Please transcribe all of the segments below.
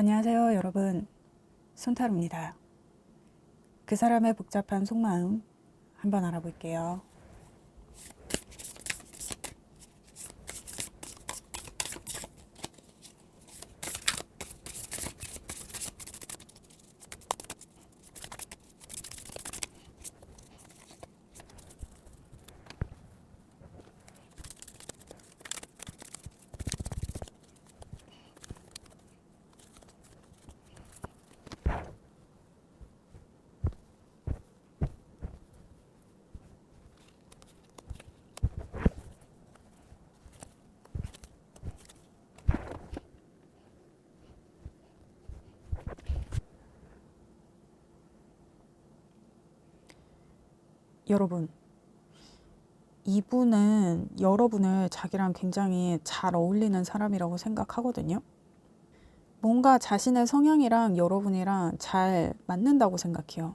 안녕하세요, 여러분. 손타로입니다. 그 사람의 복잡한 속마음 한번 알아볼게요. 여러분, 이분은 여러분을 자기랑 굉장히 잘 어울리는 사람이라고 생각하거든요. 뭔가 자신의 성향이랑 여러분이랑 잘 맞는다고 생각해요.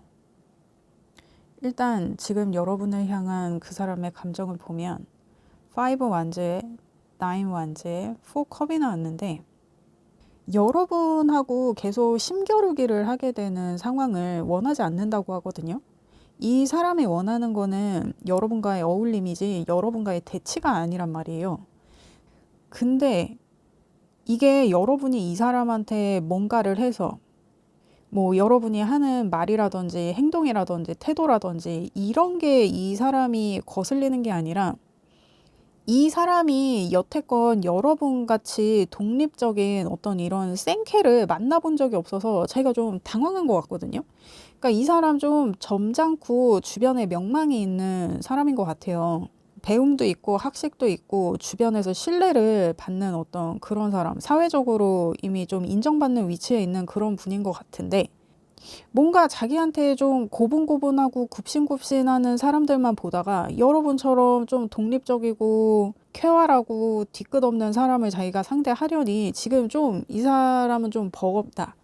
일단 지금 여러분을 향한 그 사람의 감정을 보면 5 완즈에 9 완즈에 4 컵이 나왔는데 여러분하고 계속 심겨루기를 하게 되는 상황을 원하지 않는다고 하거든요. 이 사람이 원하는 거는 여러분과의 어울림이지 여러분과의 대치가 아니란 말이에요. 근데 이게 여러분이 이 사람한테 뭔가를 해서 뭐 여러분이 하는 말이라든지 행동이라든지 태도라든지 이런 게 이 사람이 거슬리는 게 아니라 이 사람이 여태껏 여러분 같이 독립적인 어떤 이런 생캐를 만나본 적이 없어서 자기가 좀 당황한 것 같거든요. 그러니까 이 사람 좀 점잖고 주변에 명망이 있는 사람인 것 같아요. 배움도 있고 학식도 있고 주변에서 신뢰를 받는 어떤 그런 사람, 사회적으로 이미 좀 인정받는 위치에 있는 그런 분인 것 같은데 뭔가 자기한테 좀 고분고분하고 굽신굽신하는 사람들만 보다가 여러분처럼 좀 독립적이고 쾌활하고 뒤끝 없는 사람을 자기가 상대하려니 지금 좀 이 사람은 좀 버겁다.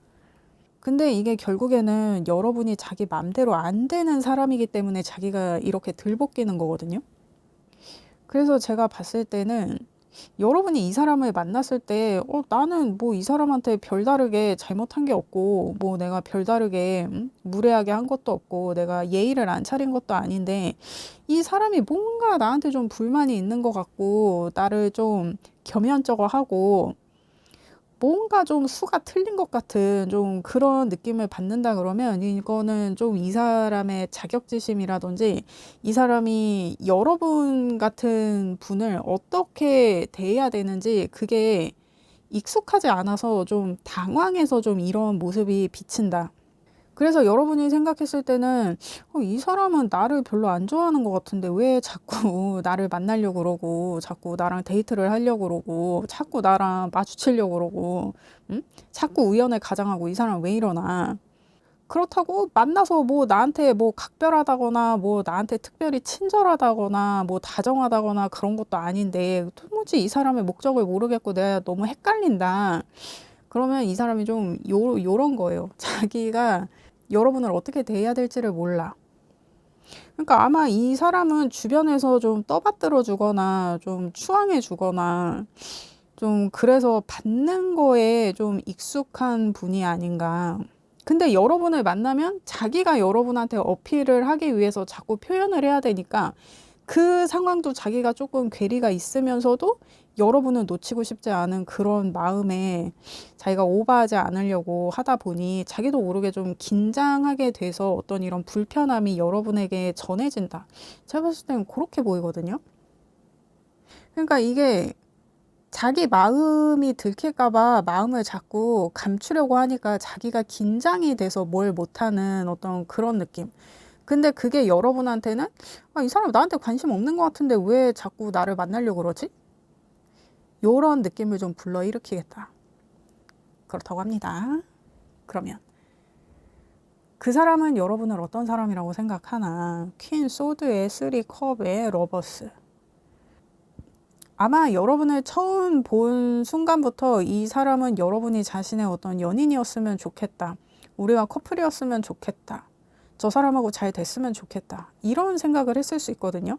근데 이게 결국에는 여러분이 자기 맘대로 안 되는 사람이기 때문에 자기가 이렇게 들볶이는 거거든요. 그래서 제가 봤을 때는 여러분이 이 사람을 만났을 때 나는 뭐 이 사람한테 별다르게 잘못한 게 없고 뭐 내가 별다르게 무례하게 한 것도 없고 내가 예의를 안 차린 것도 아닌데 이 사람이 뭔가 나한테 좀 불만이 있는 것 같고 나를 좀 겸연쩍어하고 뭔가 좀 수가 틀린 것 같은 좀 그런 느낌을 받는다 그러면 이거는 좀 이 사람의 자격지심이라든지 이 사람이 여러분 같은 분을 어떻게 대해야 되는지 그게 익숙하지 않아서 좀 당황해서 좀 이런 모습이 비친다. 그래서 여러분이 생각했을 때는 이 사람은 나를 별로 안 좋아하는 것 같은데 왜 자꾸 나를 만나려고 그러고 자꾸 나랑 데이트를 하려고 그러고 자꾸 나랑 마주치려고 그러고 자꾸 우연을 가장하고 이 사람 왜 이러나. 그렇다고 만나서 뭐 나한테 뭐 각별하다거나 뭐 나한테 특별히 친절하다거나 뭐 다정하다거나 그런 것도 아닌데 도무지 이 사람의 목적을 모르겠고 내가 너무 헷갈린다. 그러면 이 사람이 좀 요런 거예요. 자기가 여러분을 어떻게 대해야 될지를 몰라. 그러니까 아마 이 사람은 주변에서 좀 떠받들어 주거나 좀 추앙해 주거나 좀 그래서 받는 거에 좀 익숙한 분이 아닌가. 근데 여러분을 만나면 자기가 여러분한테 어필을 하기 위해서 자꾸 표현을 해야 되니까 그 상황도 자기가 조금 괴리가 있으면서도 여러분을 놓치고 싶지 않은 그런 마음에 자기가 오버하지 않으려고 하다 보니 자기도 모르게 좀 긴장하게 돼서 어떤 이런 불편함이 여러분에게 전해진다. 제가 봤을 때는 그렇게 보이거든요. 그러니까 이게 자기 마음이 들킬까봐 마음을 자꾸 감추려고 하니까 자기가 긴장이 돼서 뭘 못하는 어떤 그런 느낌. 근데 그게 여러분한테는 이 사람 나한테 관심 없는 것 같은데 왜 자꾸 나를 만나려고 그러지? 요런 느낌을 좀 불러일으키겠다. 그렇다고 합니다. 그러면 그 사람은 여러분을 어떤 사람이라고 생각하나? 퀸 소드의 3 컵의 러버스. 아마 여러분을 처음 본 순간부터 이 사람은 여러분이 자신의 어떤 연인이었으면 좋겠다. 우리가 커플이었으면 좋겠다. 저 사람하고 잘 됐으면 좋겠다. 이런 생각을 했을 수 있거든요.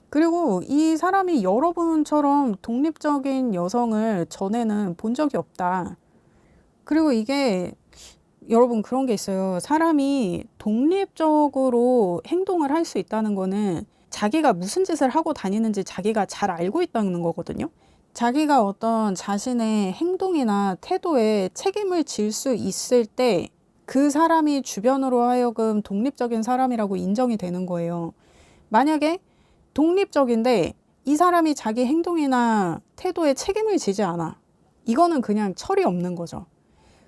그리고 이 사람이 여러분처럼 독립적인 여성을 전에는 본 적이 없다. 그리고 이게 여러분 그런 게 있어요. 사람이 독립적으로 행동을 할 수 있다는 거는 자기가 무슨 짓을 하고 다니는지 자기가 잘 알고 있다는 거거든요. 자기가 어떤 자신의 행동이나 태도에 책임을 질 수 있을 때 그 사람이 주변으로 하여금 독립적인 사람이라고 인정이 되는 거예요. 만약에 독립적인데 이 사람이 자기 행동이나 태도에 책임을 지지 않아. 이거는 그냥 철이 없는 거죠.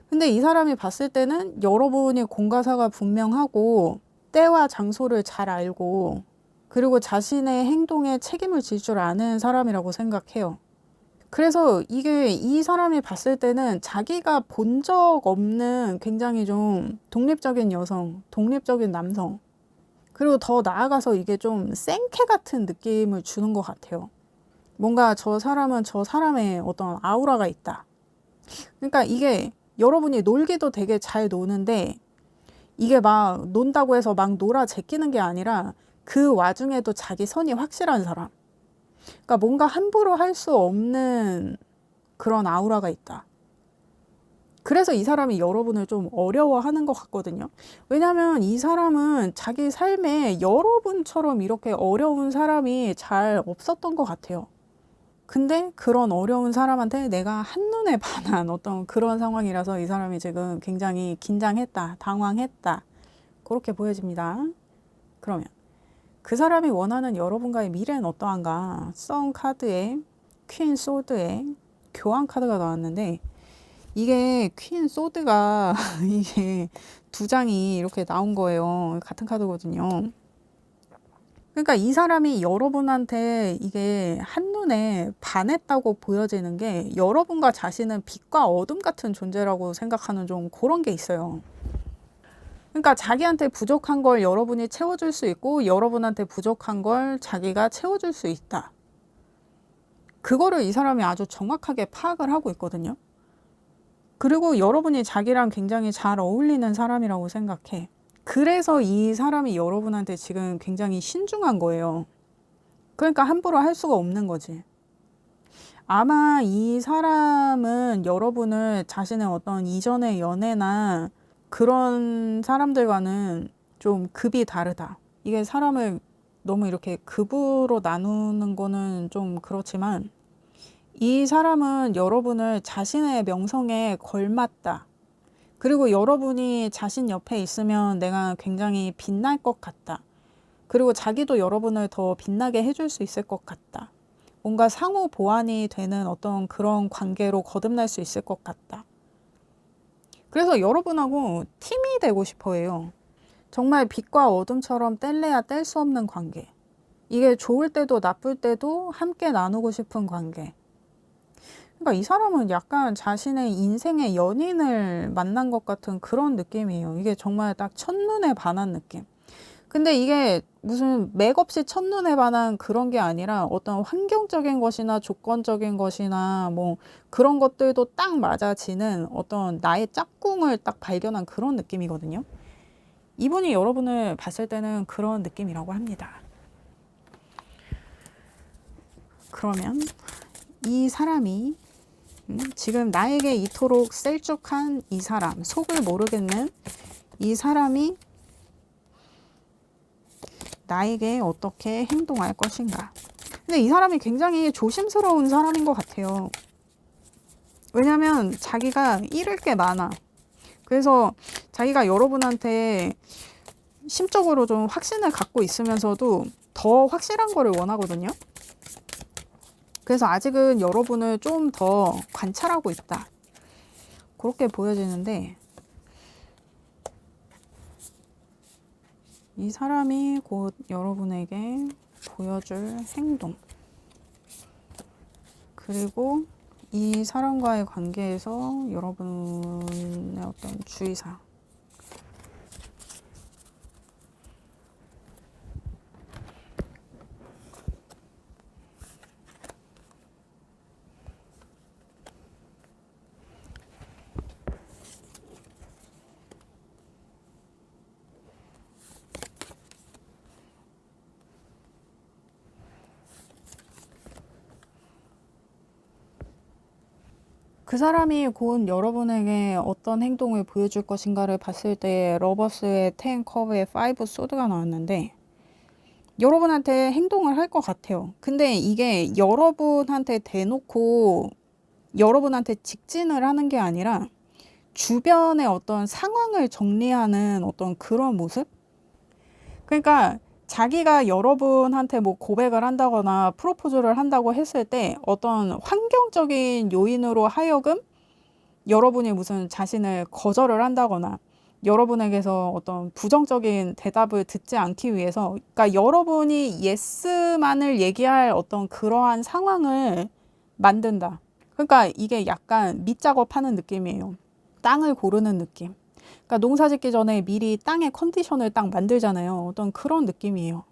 근데 이 사람이 봤을 때는 여러분이 공과사가 분명하고 때와 장소를 잘 알고 그리고 자신의 행동에 책임을 질 줄 아는 사람이라고 생각해요. 그래서 이게 이 사람이 봤을 때는 자기가 본 적 없는 굉장히 좀 독립적인 여성, 독립적인 남성, 그리고 더 나아가서 이게 좀 생캐 같은 느낌을 주는 것 같아요. 뭔가 저 사람은 저 사람의 어떤 아우라가 있다. 그러니까 이게 여러분이 놀기도 되게 잘 노는데 이게 막 논다고 해서 막 놀아 제끼는 게 아니라 그 와중에도 자기 선이 확실한 사람. 그러니까 뭔가 함부로 할 수 없는 그런 아우라가 있다. 그래서 이 사람이 여러분을 좀 어려워하는 것 같거든요. 왜냐하면 이 사람은 자기 삶에 여러분처럼 이렇게 어려운 사람이 잘 없었던 것 같아요. 근데 그런 어려운 사람한테 내가 한눈에 반한 어떤 그런 상황이라서 이 사람이 지금 굉장히 긴장했다, 당황했다. 그렇게 보여집니다. 그러면 그 사람이 원하는 여러분과의 미래는 어떠한가? 썬 카드에 퀸 소드에 교환 카드가 나왔는데 이게 퀸 소드가 이게 두 장이 이렇게 나온 거예요. 같은 카드거든요. 그러니까 이 사람이 여러분한테 이게 한눈에 반했다고 보여지는 게 여러분과 자신은 빛과 어둠 같은 존재라고 생각하는 좀 그런 게 있어요. 그러니까 자기한테 부족한 걸 여러분이 채워줄 수 있고 여러분한테 부족한 걸 자기가 채워줄 수 있다. 그거를 이 사람이 아주 정확하게 파악을 하고 있거든요. 그리고 여러분이 자기랑 굉장히 잘 어울리는 사람이라고 생각해. 그래서 이 사람이 여러분한테 지금 굉장히 신중한 거예요. 그러니까 함부로 할 수가 없는 거지. 아마 이 사람은 여러분을 자신의 어떤 이전의 연애나 그런 사람들과는 좀 급이 다르다. 이게 사람을 너무 이렇게 급으로 나누는 거는 좀 그렇지만 이 사람은 여러분을 자신의 명성에 걸맞다. 그리고 여러분이 자신 옆에 있으면 내가 굉장히 빛날 것 같다. 그리고 자기도 여러분을 더 빛나게 해줄 수 있을 것 같다. 뭔가 상호 보완이 되는 어떤 그런 관계로 거듭날 수 있을 것 같다. 그래서 여러분하고 팀이 되고 싶어 해요. 정말 빛과 어둠처럼 뗄래야 뗄 수 없는 관계. 이게 좋을 때도 나쁠 때도 함께 나누고 싶은 관계. 그러니까 이 사람은 약간 자신의 인생의 연인을 만난 것 같은 그런 느낌이에요. 이게 정말 딱 첫눈에 반한 느낌. 근데 이게 무슨 맥없이 첫눈에 반한 그런 게 아니라 어떤 환경적인 것이나 조건적인 것이나 뭐 그런 것들도 딱 맞아지는 어떤 나의 짝꿍을 딱 발견한 그런 느낌이거든요. 이분이 여러분을 봤을 때는 그런 느낌이라고 합니다. 그러면 이 사람이 지금 나에게 이토록 셀쭉한 이 사람, 속을 모르겠는 이 사람이 나에게 어떻게 행동할 것인가. 근데 이 사람이 굉장히 조심스러운 사람인 것 같아요. 왜냐면 자기가 잃을 게 많아. 그래서 자기가 여러분한테 심적으로 좀 확신을 갖고 있으면서도 더 확실한 거를 원하거든요. 그래서 아직은 여러분을 좀 더 관찰하고 있다. 그렇게 보여지는데 이 사람이 곧 여러분에게 보여줄 행동 그리고 이 사람과의 관계에서 여러분의 어떤 주의사항 그 사람이 곧 여러분에게 어떤 행동을 보여줄 것인가를 봤을 때 러버스의 10 컵의 5 소드가 나왔는데 여러분한테 행동을 할 것 같아요. 근데 이게 여러분한테 대놓고 여러분한테 직진을 하는 게 아니라 주변의 어떤 상황을 정리하는 어떤 그런 모습? 그러니까 자기가 여러분한테 뭐 고백을 한다거나 프로포즈를 한다고 했을 때 어떤 환경적인 요인으로 하여금 여러분이 무슨 자신을 거절을 한다거나 여러분에게서 어떤 부정적인 대답을 듣지 않기 위해서, 그러니까 여러분이 예스만을 얘기할 어떤 그러한 상황을 만든다. 그러니까 이게 약간 밑작업하는 느낌이에요. 땅을 고르는 느낌. 그러니까 농사 짓기 전에 미리 땅의 컨디션을 딱 만들잖아요. 어떤 그런 느낌이에요.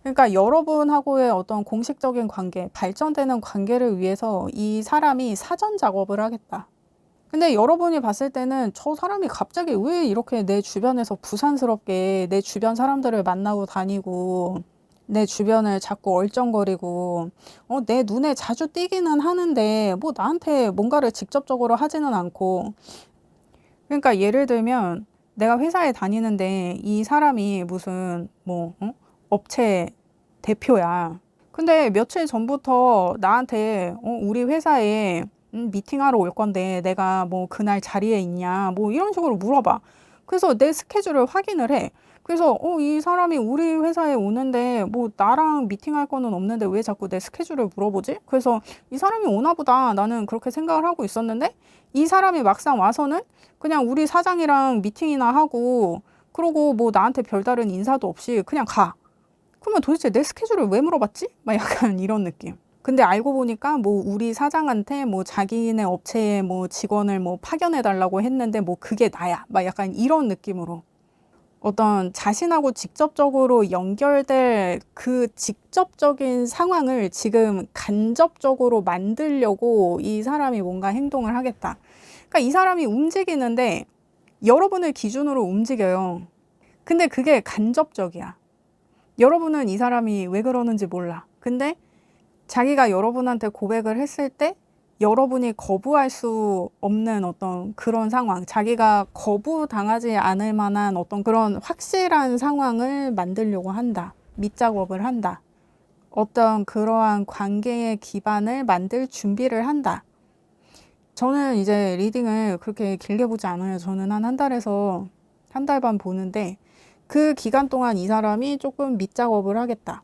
그러니까 여러분하고의 어떤 공식적인 관계, 발전되는 관계를 위해서 이 사람이 사전 작업을 하겠다. 근데 여러분이 봤을 때는 저 사람이 갑자기 왜 이렇게 내 주변에서 부산스럽게 내 주변 사람들을 만나고 다니고 내 주변을 자꾸 얼쩡거리고 내 눈에 자주 띄기는 하는데 뭐 나한테 뭔가를 직접적으로 하지는 않고. 그러니까 예를 들면 내가 회사에 다니는데 이 사람이 무슨 뭐 업체 대표야. 근데 며칠 전부터 나한테 우리 회사에 미팅하러 올 건데 내가 뭐 그날 자리에 있냐 뭐 이런 식으로 물어봐. 그래서 내 스케줄을 확인을 해. 그래서 이 사람이 우리 회사에 오는데 뭐 나랑 미팅할 거는 없는데 왜 자꾸 내 스케줄을 물어보지? 그래서 이 사람이 오나 보다 나는 그렇게 생각을 하고 있었는데 이 사람이 막상 와서는 그냥 우리 사장이랑 미팅이나 하고 그러고 뭐 나한테 별다른 인사도 없이 그냥 가. 그러면 도대체 내 스케줄을 왜 물어봤지? 막 약간 이런 느낌. 근데 알고 보니까 뭐 우리 사장한테 뭐 자기네 업체에 뭐 직원을 뭐 파견해 달라고 했는데 뭐 그게 나야. 막 약간 이런 느낌으로. 어떤 자신하고 직접적으로 연결될 그 직접적인 상황을 지금 간접적으로 만들려고 이 사람이 뭔가 행동을 하겠다. 그러니까 이 사람이 움직이는데 여러분을 기준으로 움직여요. 근데 그게 간접적이야. 여러분은 이 사람이 왜 그러는지 몰라. 근데 자기가 여러분한테 고백을 했을 때 여러분이 거부할 수 없는 어떤 그런 상황, 자기가 거부당하지 않을 만한 어떤 그런 확실한 상황을 만들려고 한다. 밑작업을 한다. 어떤 그러한 관계의 기반을 만들 준비를 한다. 저는 이제 리딩을 그렇게 길게 보지 않아요. 저는 한 달에서 한 달 반 보는데 그 기간 동안 이 사람이 조금 밑작업을 하겠다.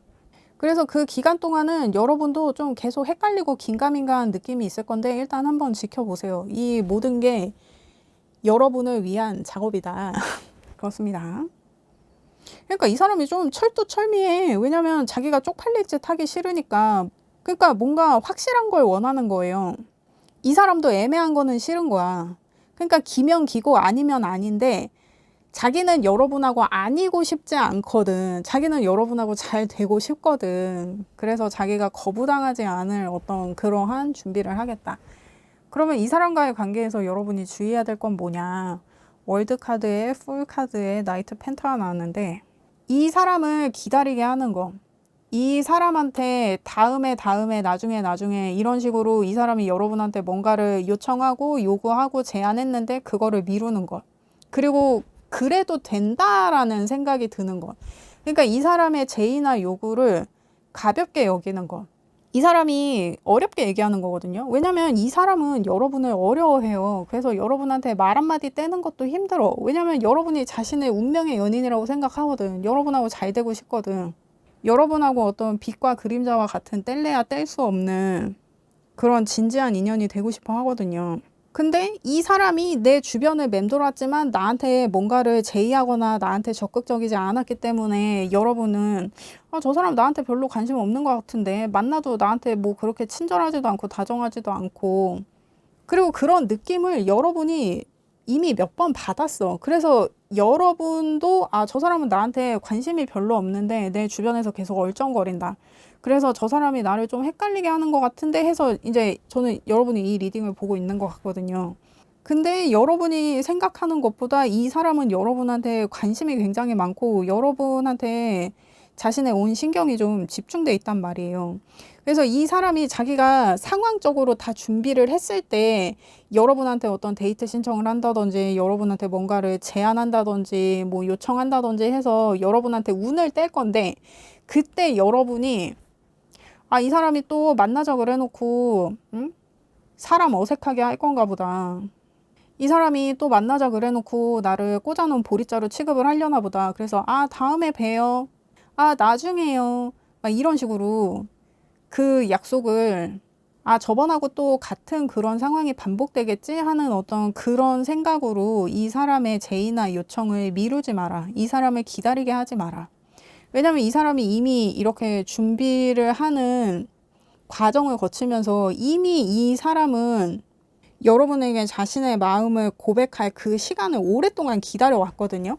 그래서 그 기간 동안은 여러분도 좀 계속 헷갈리고 긴가민가한 느낌이 있을 건데 일단 한번 지켜보세요. 이 모든 게 여러분을 위한 작업이다. 그렇습니다. 그러니까 이 사람이 좀 철두철미해. 왜냐면 자기가 쪽팔릴 짓 하기 싫으니까. 그러니까 뭔가 확실한 걸 원하는 거예요. 이 사람도 애매한 거는 싫은 거야. 그러니까 기면 기고 아니면 아닌데 자기는 여러분하고 아니고 싶지 않거든. 자기는 여러분하고 잘 되고 싶거든. 그래서 자기가 거부당하지 않을 어떤 그러한 준비를 하겠다. 그러면 이 사람과의 관계에서 여러분이 주의해야 될 건 뭐냐. 월드 카드에 풀 카드에 나이트 펜타가 나왔는데 이 사람을 기다리게 하는 거. 이 사람한테 다음에 나중에 이런 식으로 이 사람이 여러분한테 뭔가를 요청하고 요구하고 제안했는데 그거를 미루는 것. 그리고 그래도 된다라는 생각이 드는 것. 그러니까 이 사람의 제의나 요구를 가볍게 여기는 것. 이 사람이 어렵게 얘기하는 거거든요. 왜냐면 이 사람은 여러분을 어려워해요. 그래서 여러분한테 말 한마디 떼는 것도 힘들어. 왜냐면 여러분이 자신의 운명의 연인이라고 생각하거든. 여러분하고 잘 되고 싶거든. 여러분하고 어떤 빛과 그림자와 같은 뗄래야 뗄 수 없는 그런 진지한 인연이 되고 싶어 하거든요. 근데 이 사람이 내 주변을 맴돌았지만 나한테 뭔가를 제의하거나 나한테 적극적이지 않았기 때문에 여러분은 저 사람 나한테 별로 관심 없는 것 같은데 만나도 나한테 뭐 그렇게 친절하지도 않고 다정하지도 않고 그리고 그런 느낌을 여러분이 이미 몇 번 받았어. 그래서 여러분도 저 사람은 나한테 관심이 별로 없는데 내 주변에서 계속 얼쩡거린다. 그래서 저 사람이 나를 좀 헷갈리게 하는 것 같은데 해서 이제 저는 여러분이 이 리딩을 보고 있는 것 같거든요. 근데 여러분이 생각하는 것보다 이 사람은 여러분한테 관심이 굉장히 많고 여러분한테 자신의 온 신경이 좀 집중돼 있단 말이에요. 그래서 이 사람이 자기가 상황적으로 다 준비를 했을 때 여러분한테 어떤 데이트 신청을 한다든지 여러분한테 뭔가를 제안한다든지 뭐 요청한다든지 해서 여러분한테 운을 뗄 건데, 그때 여러분이 이 사람이 또 만나자 그래 놓고 사람 어색하게 할 건가 보다. 이 사람이 또 만나자 그래 놓고 나를 꽂아놓은 보리자루 취급을 하려나 보다. 그래서 다음에 봬요. 나중에요. 막 이런 식으로 그 약속을 저번하고 또 같은 그런 상황이 반복되겠지 하는 어떤 그런 생각으로 이 사람의 제의나 요청을 미루지 마라. 이 사람을 기다리게 하지 마라. 왜냐면 이 사람이 이미 이렇게 준비를 하는 과정을 거치면서 이미 이 사람은 여러분에게 자신의 마음을 고백할 그 시간을 오랫동안 기다려 왔거든요.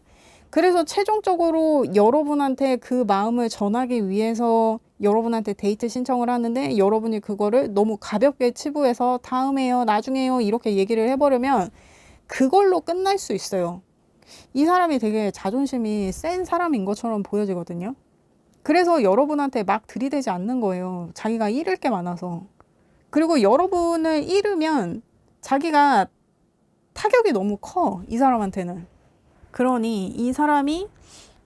그래서 최종적으로 여러분한테 그 마음을 전하기 위해서 여러분한테 데이트 신청을 하는데, 여러분이 그거를 너무 가볍게 치부해서 다음에요, 나중에요 이렇게 얘기를 해버리면 그걸로 끝날 수 있어요. 이 사람이 되게 자존심이 센 사람인 것처럼 보여지거든요. 그래서 여러분한테 막 들이대지 않는 거예요. 자기가 잃을 게 많아서. 그리고 여러분을 잃으면 자기가 타격이 너무 커, 이 사람한테는. 그러니 이 사람이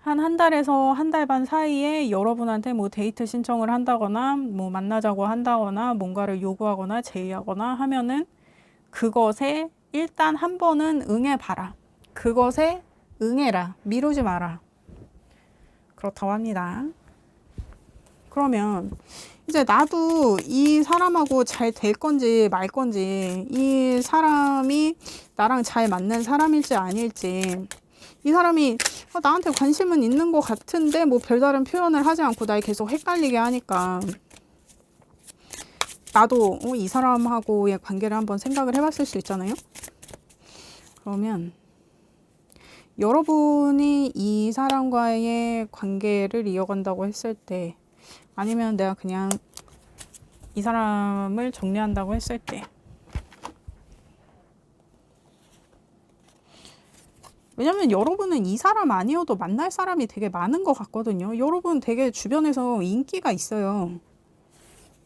한 달에서 한 달 반 사이에 여러분한테 뭐 데이트 신청을 한다거나 뭐 만나자고 한다거나 뭔가를 요구하거나 제의하거나 하면은 그것에 일단 한 번은 응해봐라. 그것에 응해라. 미루지 마라. 그렇다고 합니다. 그러면 이제 나도 이 사람하고 잘 될 건지 말 건지, 이 사람이 나랑 잘 맞는 사람일지 아닐지, 이 사람이 나한테 관심은 있는 것 같은데 뭐 별다른 표현을 하지 않고 날 계속 헷갈리게 하니까 나도 이 사람하고의 관계를 한번 생각을 해봤을 수 있잖아요. 그러면 여러분이 이 사람과의 관계를 이어간다고 했을 때, 아니면 내가 그냥 이 사람을 정리한다고 했을 때, 왜냐면 여러분은 이 사람 아니어도 만날 사람이 되게 많은 것 같거든요. 여러분 되게 주변에서 인기가 있어요.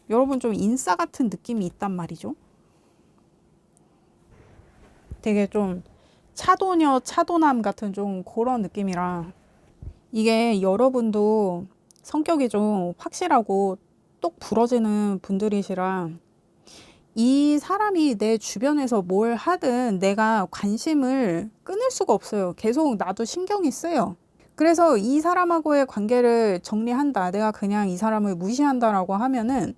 여러분 좀 인싸 같은 느낌이 있단 말이죠. 되게 좀 차도녀, 차도남 같은 좀 그런 느낌이라, 이게 여러분도 성격이 좀 확실하고 똑 부러지는 분들이시라 이 사람이 내 주변에서 뭘 하든 내가 관심을 끊을 수가 없어요. 계속 나도 신경이 쓰여. 그래서 이 사람하고의 관계를 정리한다, 내가 그냥 이 사람을 무시한다라고 하면은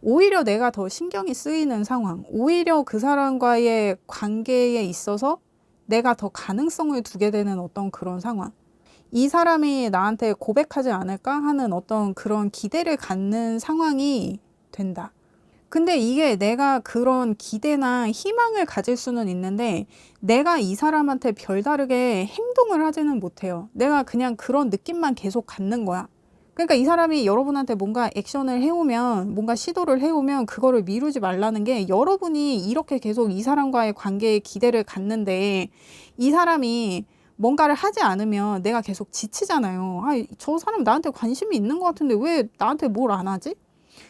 오히려 내가 더 신경이 쓰이는 상황, 오히려 그 사람과의 관계에 있어서 내가 더 가능성을 두게 되는 어떤 그런 상황, 이 사람이 나한테 고백하지 않을까 하는 어떤 그런 기대를 갖는 상황이 된다. 근데 이게 내가 그런 기대나 희망을 가질 수는 있는데 내가 이 사람한테 별다르게 행동을 하지는 못해요. 내가 그냥 그런 느낌만 계속 갖는 거야. 그러니까 이 사람이 여러분한테 뭔가 액션을 해오면, 뭔가 시도를 해오면 그거를 미루지 말라는 게, 여러분이 이렇게 계속 이 사람과의 관계에 기대를 갖는데 이 사람이 뭔가를 하지 않으면 내가 계속 지치잖아요. 저 사람 나한테 관심이 있는 것 같은데 왜 나한테 뭘 안 하지?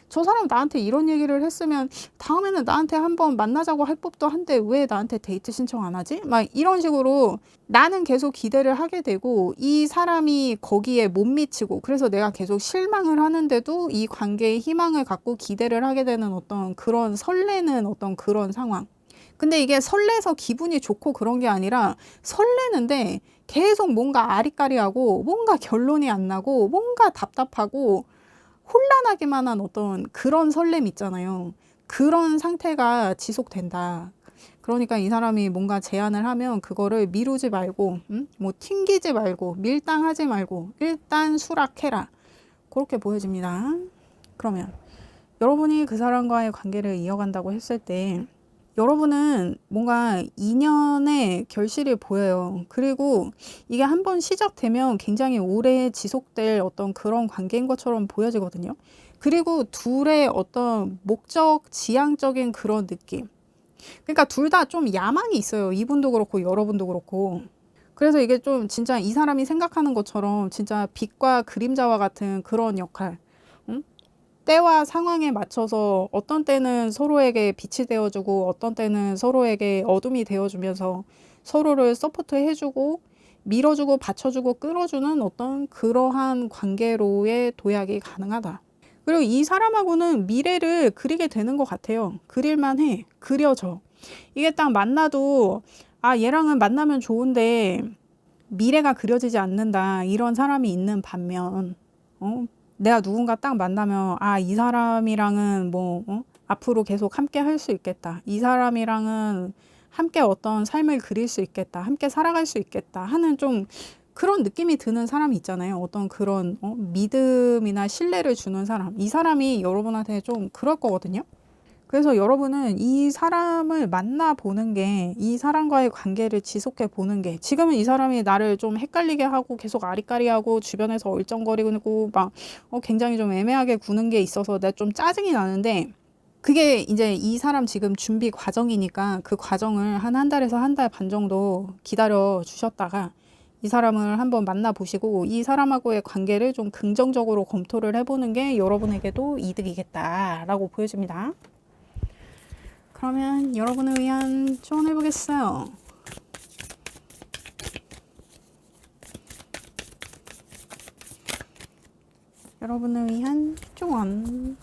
저 사람 나한테 이런 얘기를 했으면 다음에는 나한테 한번 만나자고 할 법도 한데 왜 나한테 데이트 신청 안 하지? 막 이런 식으로 나는 계속 기대를 하게 되고 이 사람이 거기에 못 미치고, 그래서 내가 계속 실망을 하는데도 이 관계에 희망을 갖고 기대를 하게 되는 어떤 그런 설레는 어떤 그런 상황. 근데 이게 설레서 기분이 좋고 그런 게 아니라, 설레는데 계속 뭔가 아리까리하고 뭔가 결론이 안 나고 뭔가 답답하고 혼란하기만 한 어떤 그런 설렘 있잖아요. 그런 상태가 지속된다. 그러니까 이 사람이 뭔가 제안을 하면 그거를 미루지 말고, 뭐 튕기지 말고, 밀당하지 말고 일단 수락해라. 그렇게 보여집니다. 그러면 여러분이 그 사람과의 관계를 이어간다고 했을 때 여러분은 뭔가 인연의 결실이 보여요. 그리고 이게 한번 시작되면 굉장히 오래 지속될 어떤 그런 관계인 것처럼 보여지거든요. 그리고 둘의 어떤 목적, 지향적인 그런 느낌. 그러니까 둘 다 좀 야망이 있어요. 이분도 그렇고 여러분도 그렇고. 그래서 이게 좀 진짜 이 사람이 생각하는 것처럼 진짜 빛과 그림자와 같은 그런 역할. 응? 때와 상황에 맞춰서 어떤 때는 서로에게 빛이 되어주고 어떤 때는 서로에게 어둠이 되어주면서 서로를 서포트 해주고 밀어주고 받쳐주고 끌어주는 어떤 그러한 관계로의 도약이 가능하다. 그리고 이 사람하고는 미래를 그리게 되는 것 같아요. 그릴만 해. 그려져. 이게 딱 만나도 아, 얘랑은 만나면 좋은데 미래가 그려지지 않는다. 이런 사람이 있는 반면, 내가 누군가 딱 만나면, 아, 이 사람이랑은 뭐, 앞으로 계속 함께 할 수 있겠다. 이 사람이랑은 함께 어떤 삶을 그릴 수 있겠다. 함께 살아갈 수 있겠다. 하는 좀 그런 느낌이 드는 사람이 있잖아요. 어떤 그런, 믿음이나 신뢰를 주는 사람. 이 사람이 여러분한테 좀 그럴 거거든요. 그래서 여러분은 이 사람을 만나보는 게, 이 사람과의 관계를 지속해 보는 게, 지금은 이 사람이 나를 좀 헷갈리게 하고 계속 아리까리하고 주변에서 얼쩡거리고 막 굉장히 좀 애매하게 구는 게 있어서 내가 좀 짜증이 나는데, 그게 이제 이 사람 지금 준비 과정이니까 그 과정을 한 달에서 한 달 반 정도 기다려 주셨다가 이 사람을 한번 만나보시고 이 사람하고의 관계를 좀 긍정적으로 검토를 해보는 게 여러분에게도 이득이겠다라고 보여집니다. 그러면 여러분을 위한 조언해 보겠어요. 여러분을 위한 조언.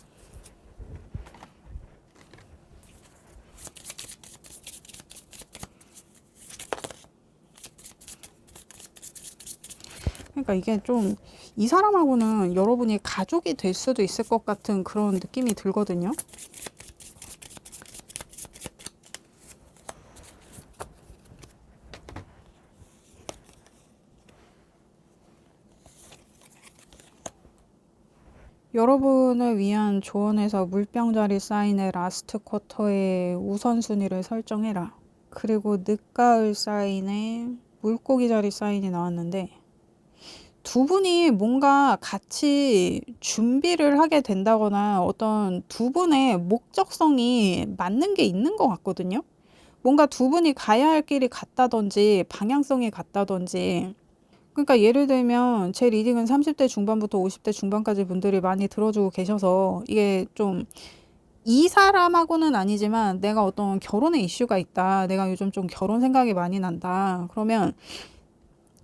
그러니까 이게 좀 이 사람하고는 여러분이 가족이 될 수도 있을 것 같은 그런 느낌이 들거든요. 여러분을 위한 조언에서 물병자리 사인의 라스트 쿼터의 우선순위를 설정해라. 그리고 늦가을 사인에 물고기 자리 사인이 나왔는데 두 분이 뭔가 같이 준비를 하게 된다거나 어떤 두 분의 목적성이 맞는 게 있는 것 같거든요. 뭔가 두 분이 가야 할 길이 같다든지 방향성이 같다든지. 그러니까 예를 들면 제 리딩은 30대 중반부터 50대 중반까지 분들이 많이 들어주고 계셔서 이게 좀 이 사람하고는 아니지만 내가 어떤 결혼의 이슈가 있다. 내가 요즘 좀 결혼 생각이 많이 난다. 그러면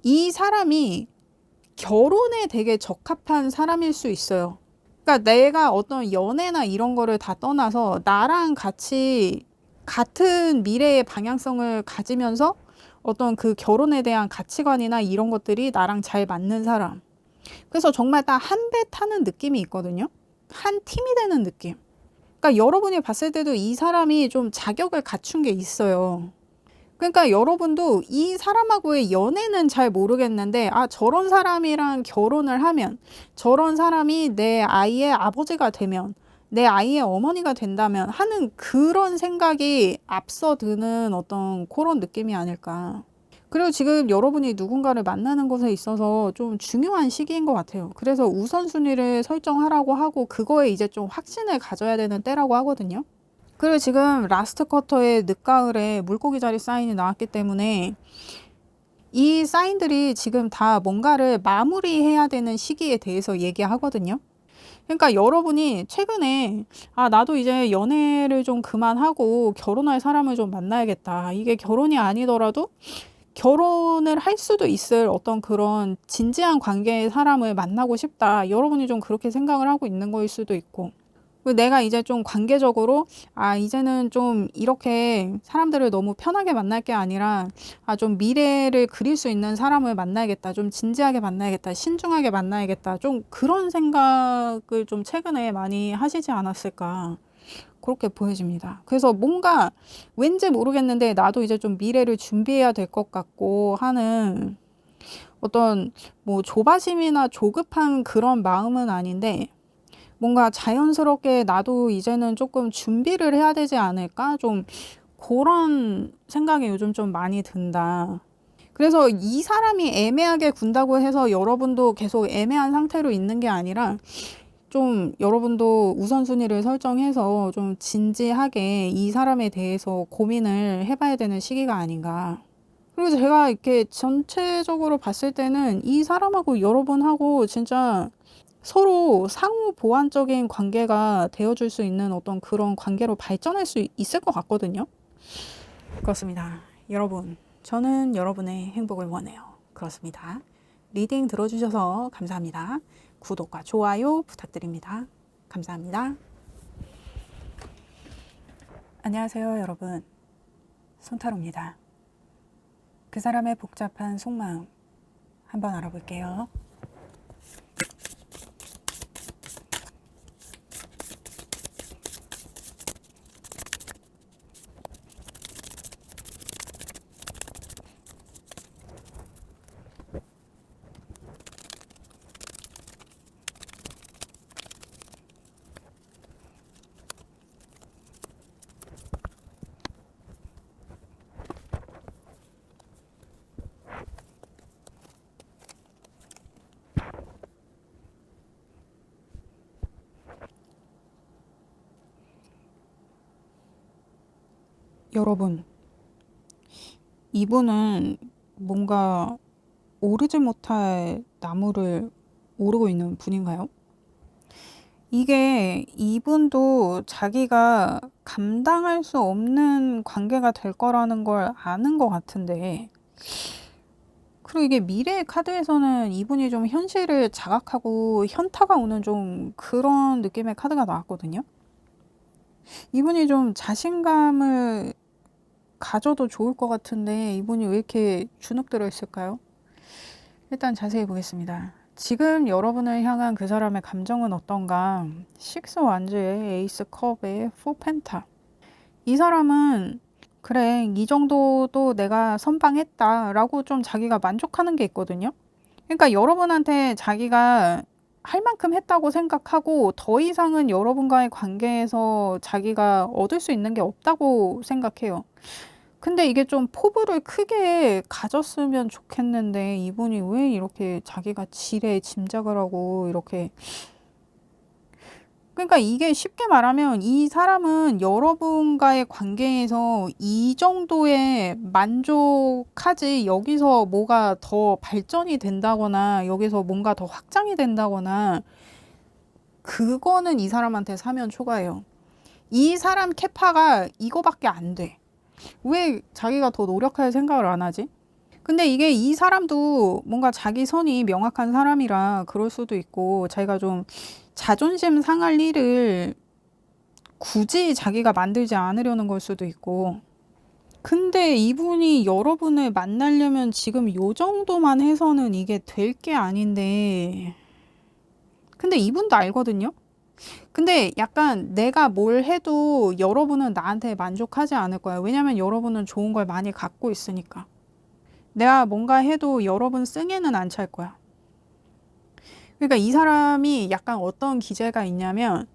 이 사람이 결혼에 되게 적합한 사람일 수 있어요. 그러니까 내가 어떤 연애나 이런 거를 다 떠나서 나랑 같이 같은 미래의 방향성을 가지면서 어떤 그 결혼에 대한 가치관이나 이런 것들이 나랑 잘 맞는 사람. 그래서 정말 딱 한 배 타는 느낌이 있거든요. 한 팀이 되는 느낌. 그러니까 여러분이 봤을 때도 이 사람이 좀 자격을 갖춘 게 있어요. 그러니까 여러분도 이 사람하고의 연애는 잘 모르겠는데, 아, 저런 사람이랑 결혼을 하면, 저런 사람이 내 아이의 아버지가 되면, 내 아이의 어머니가 된다면 하는 그런 생각이 앞서 드는 어떤 그런 느낌이 아닐까. 그리고 지금 여러분이 누군가를 만나는 것에 있어서 좀 중요한 시기인 것 같아요. 그래서 우선순위를 설정하라고 하고, 그거에 이제 좀 확신을 가져야 되는 때라고 하거든요. 그리고 지금 라스트 쿼터에 늦가을에 물고기 자리 사인이 나왔기 때문에 이 사인들이 지금 다 뭔가를 마무리해야 되는 시기에 대해서 얘기하거든요. 그러니까 여러분이 최근에 아, 나도 이제 연애를 좀 그만하고 결혼할 사람을 좀 만나야겠다. 이게 결혼이 아니더라도 결혼을 할 수도 있을 어떤 그런 진지한 관계의 사람을 만나고 싶다. 여러분이 좀 그렇게 생각을 하고 있는 거일 수도 있고. 내가 이제 좀 관계적으로 아, 이제는 좀 이렇게 사람들을 너무 편하게 만날 게 아니라 아, 좀 미래를 그릴 수 있는 사람을 만나야겠다. 좀 진지하게 만나야겠다. 신중하게 만나야겠다. 좀 그런 생각을 좀 최근에 많이 하시지 않았을까. 그렇게 보여집니다. 그래서 뭔가 왠지 모르겠는데 나도 이제 좀 미래를 준비해야 될 것 같고 하는 어떤 뭐 조바심이나 조급한 그런 마음은 아닌데 뭔가 자연스럽게 나도 이제는 조금 준비를 해야 되지 않을까? 좀 그런 생각이 요즘 좀 많이 든다. 그래서 이 사람이 애매하게 군다고 해서 여러분도 계속 애매한 상태로 있는 게 아니라 좀 여러분도 우선순위를 설정해서 좀 진지하게 이 사람에 대해서 고민을 해봐야 되는 시기가 아닌가. 그리고 제가 이렇게 전체적으로 봤을 때는 이 사람하고 여러분하고 진짜 서로 상호 보완적인 관계가 되어줄 수 있는 어떤 그런 관계로 발전할 수 있을 것 같거든요. 그렇습니다. 여러분, 저는 여러분의 행복을 원해요. 그렇습니다. 리딩 들어주셔서 감사합니다. 구독과 좋아요 부탁드립니다. 감사합니다. 안녕하세요, 여러분. 손타로입니다. 그 사람의 복잡한 속마음 한번 알아볼게요. 여러분, 이분은 뭔가 오르지 못할 나무를 오르고 있는 분인가요? 이게 이분도 자기가 감당할 수 없는 관계가 될 거라는 걸 아는 것 같은데, 그리고 이게 미래의 카드에서는 이분이 좀 현실을 자각하고 현타가 오는 좀 그런 느낌의 카드가 나왔거든요. 이분이 좀 자신감을 가져도 좋을 것 같은데 이분이 왜 이렇게 주눅들어 있을까요? 일단 자세히 보겠습니다. 지금 여러분을 향한 그 사람의 감정은 어떤가? 식스 완즈의 에이스 컵의 포 펜타. 이 사람은 그래, 이 정도도 내가 선방했다 라고 좀 자기가 만족하는 게 있거든요. 그러니까 여러분한테 자기가 할 만큼 했다고 생각하고 더 이상은 여러분과의 관계에서 자기가 얻을 수 있는 게 없다고 생각해요. 근데 이게 좀 포부를 크게 가졌으면 좋겠는데 이분이 왜 이렇게 자기가 지레 짐작을 하고 이렇게, 그러니까 이게 쉽게 말하면 이 사람은 여러분과의 관계에서 이 정도의 만족하지 여기서 뭐가 더 발전이 된다거나 여기서 뭔가 더 확장이 된다거나 그거는 이 사람한테 사면 초과예요. 이 사람 캐파가 이거밖에 안 돼. 왜 자기가 더 노력할 생각을 안 하지? 근데 이게 이 사람도 뭔가 자기 선이 명확한 사람이라 그럴 수도 있고 자기가 좀 자존심 상할 일을 굳이 자기가 만들지 않으려는 걸 수도 있고, 근데 이분이 여러분을 만나려면 지금 요 정도만 해서는 이게 될 게 아닌데, 근데 이분도 알거든요. 근데 약간 내가 뭘 해도 여러분은 나한테 만족하지 않을 거야. 왜냐면 여러분은 좋은 걸 많이 갖고 있으니까. 내가 뭔가 해도 여러분 승에는 안 찰 거야. 그러니까 이 사람이 약간 어떤 기제가 있냐면,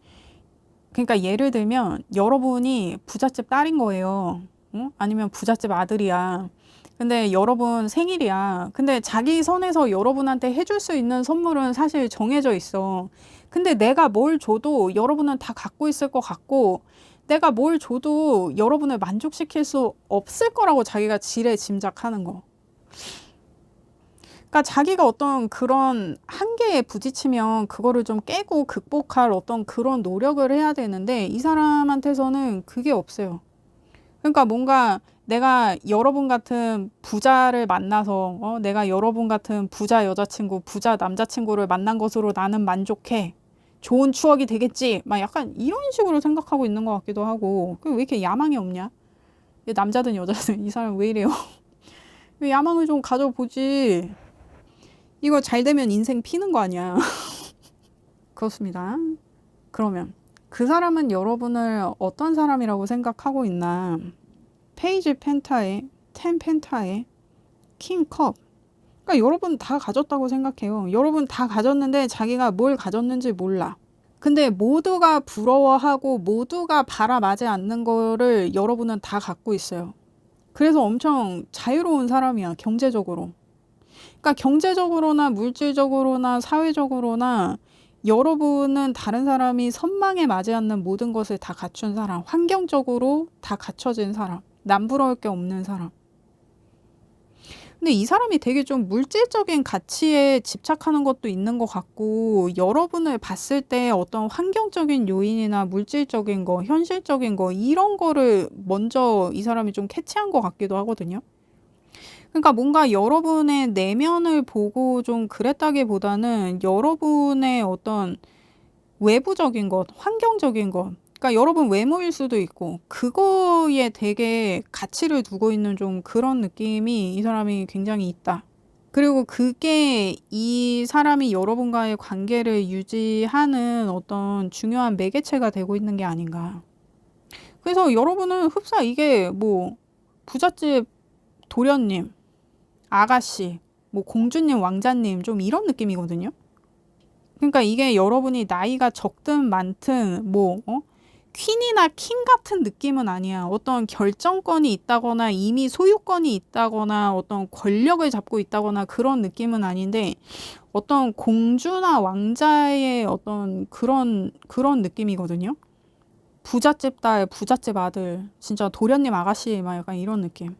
그러니까 예를 들면 여러분이 부잣집 딸인 거예요. 응? 아니면 부잣집 아들이야. 근데 여러분 생일이야. 근데 자기 선에서 여러분한테 해줄 수 있는 선물은 사실 정해져 있어. 근데 내가 뭘 줘도 여러분은 다 갖고 있을 것 같고, 내가 뭘 줘도 여러분을 만족시킬 수 없을 거라고 자기가 지레 짐작하는 거. 그러니까 자기가 어떤 그런 한계에 부딪히면 그거를 좀 깨고 극복할 어떤 그런 노력을 해야 되는데 이 사람한테서는 그게 없어요. 그러니까 뭔가 내가 여러분 같은 부자를 만나서 내가 여러분 같은 부자 여자친구, 부자 남자친구를 만난 것으로 나는 만족해. 좋은 추억이 되겠지. 막 약간 이런 식으로 생각하고 있는 것 같기도 하고. 왜 이렇게 야망이 없냐? 남자든 여자든 이 사람 왜 이래요? 왜 야망을 좀 가져보지? 이거 잘 되면 인생 피는 거 아니야. 그렇습니다. 그러면 그 사람은 여러분을 어떤 사람이라고 생각하고 있나? 페이지 펜타에, 텐 펜타에, 킹컵. 그러니까 여러분 다 가졌다고 생각해요. 여러분 다 가졌는데 자기가 뭘 가졌는지 몰라. 근데 모두가 부러워하고 모두가 바라마지 않는 거를 여러분은 다 갖고 있어요. 그래서 엄청 자유로운 사람이야, 경제적으로. 그러니까 경제적으로나 물질적으로나 사회적으로나 여러분은 다른 사람이 선망에 맞지 않는 모든 것을 다 갖춘 사람, 환경적으로 다 갖춰진 사람, 남부러울 게 없는 사람. 근데 이 사람이 되게 좀 물질적인 가치에 집착하는 것도 있는 것 같고, 여러분을 봤을 때 어떤 환경적인 요인이나 물질적인 거, 현실적인 거, 이런 거를 먼저 이 사람이 좀 캐치한 것 같기도 하거든요. 그러니까 뭔가 여러분의 내면을 보고 좀 그랬다기보다는 여러분의 어떤 외부적인 것, 환경적인 것, 그러니까 여러분 외모일 수도 있고, 그거에 되게 가치를 두고 있는 좀 그런 느낌이 이 사람이 굉장히 있다. 그리고 그게 이 사람이 여러분과의 관계를 유지하는 어떤 중요한 매개체가 되고 있는 게 아닌가. 그래서 여러분은 흡사 이게 뭐 부잣집 도련님, 아가씨, 뭐 공주님, 왕자님 좀 이런 느낌이거든요. 그러니까 이게 여러분이 나이가 적든 많든 뭐 퀸이나 킹 같은 느낌은 아니야. 어떤 결정권이 있다거나 이미 소유권이 있다거나 어떤 권력을 잡고 있다거나 그런 느낌은 아닌데, 어떤 공주나 왕자의 어떤 그런 느낌이거든요. 부잣집 딸, 부잣집 아들, 진짜 도련님 아가씨 막 약간 이런 느낌.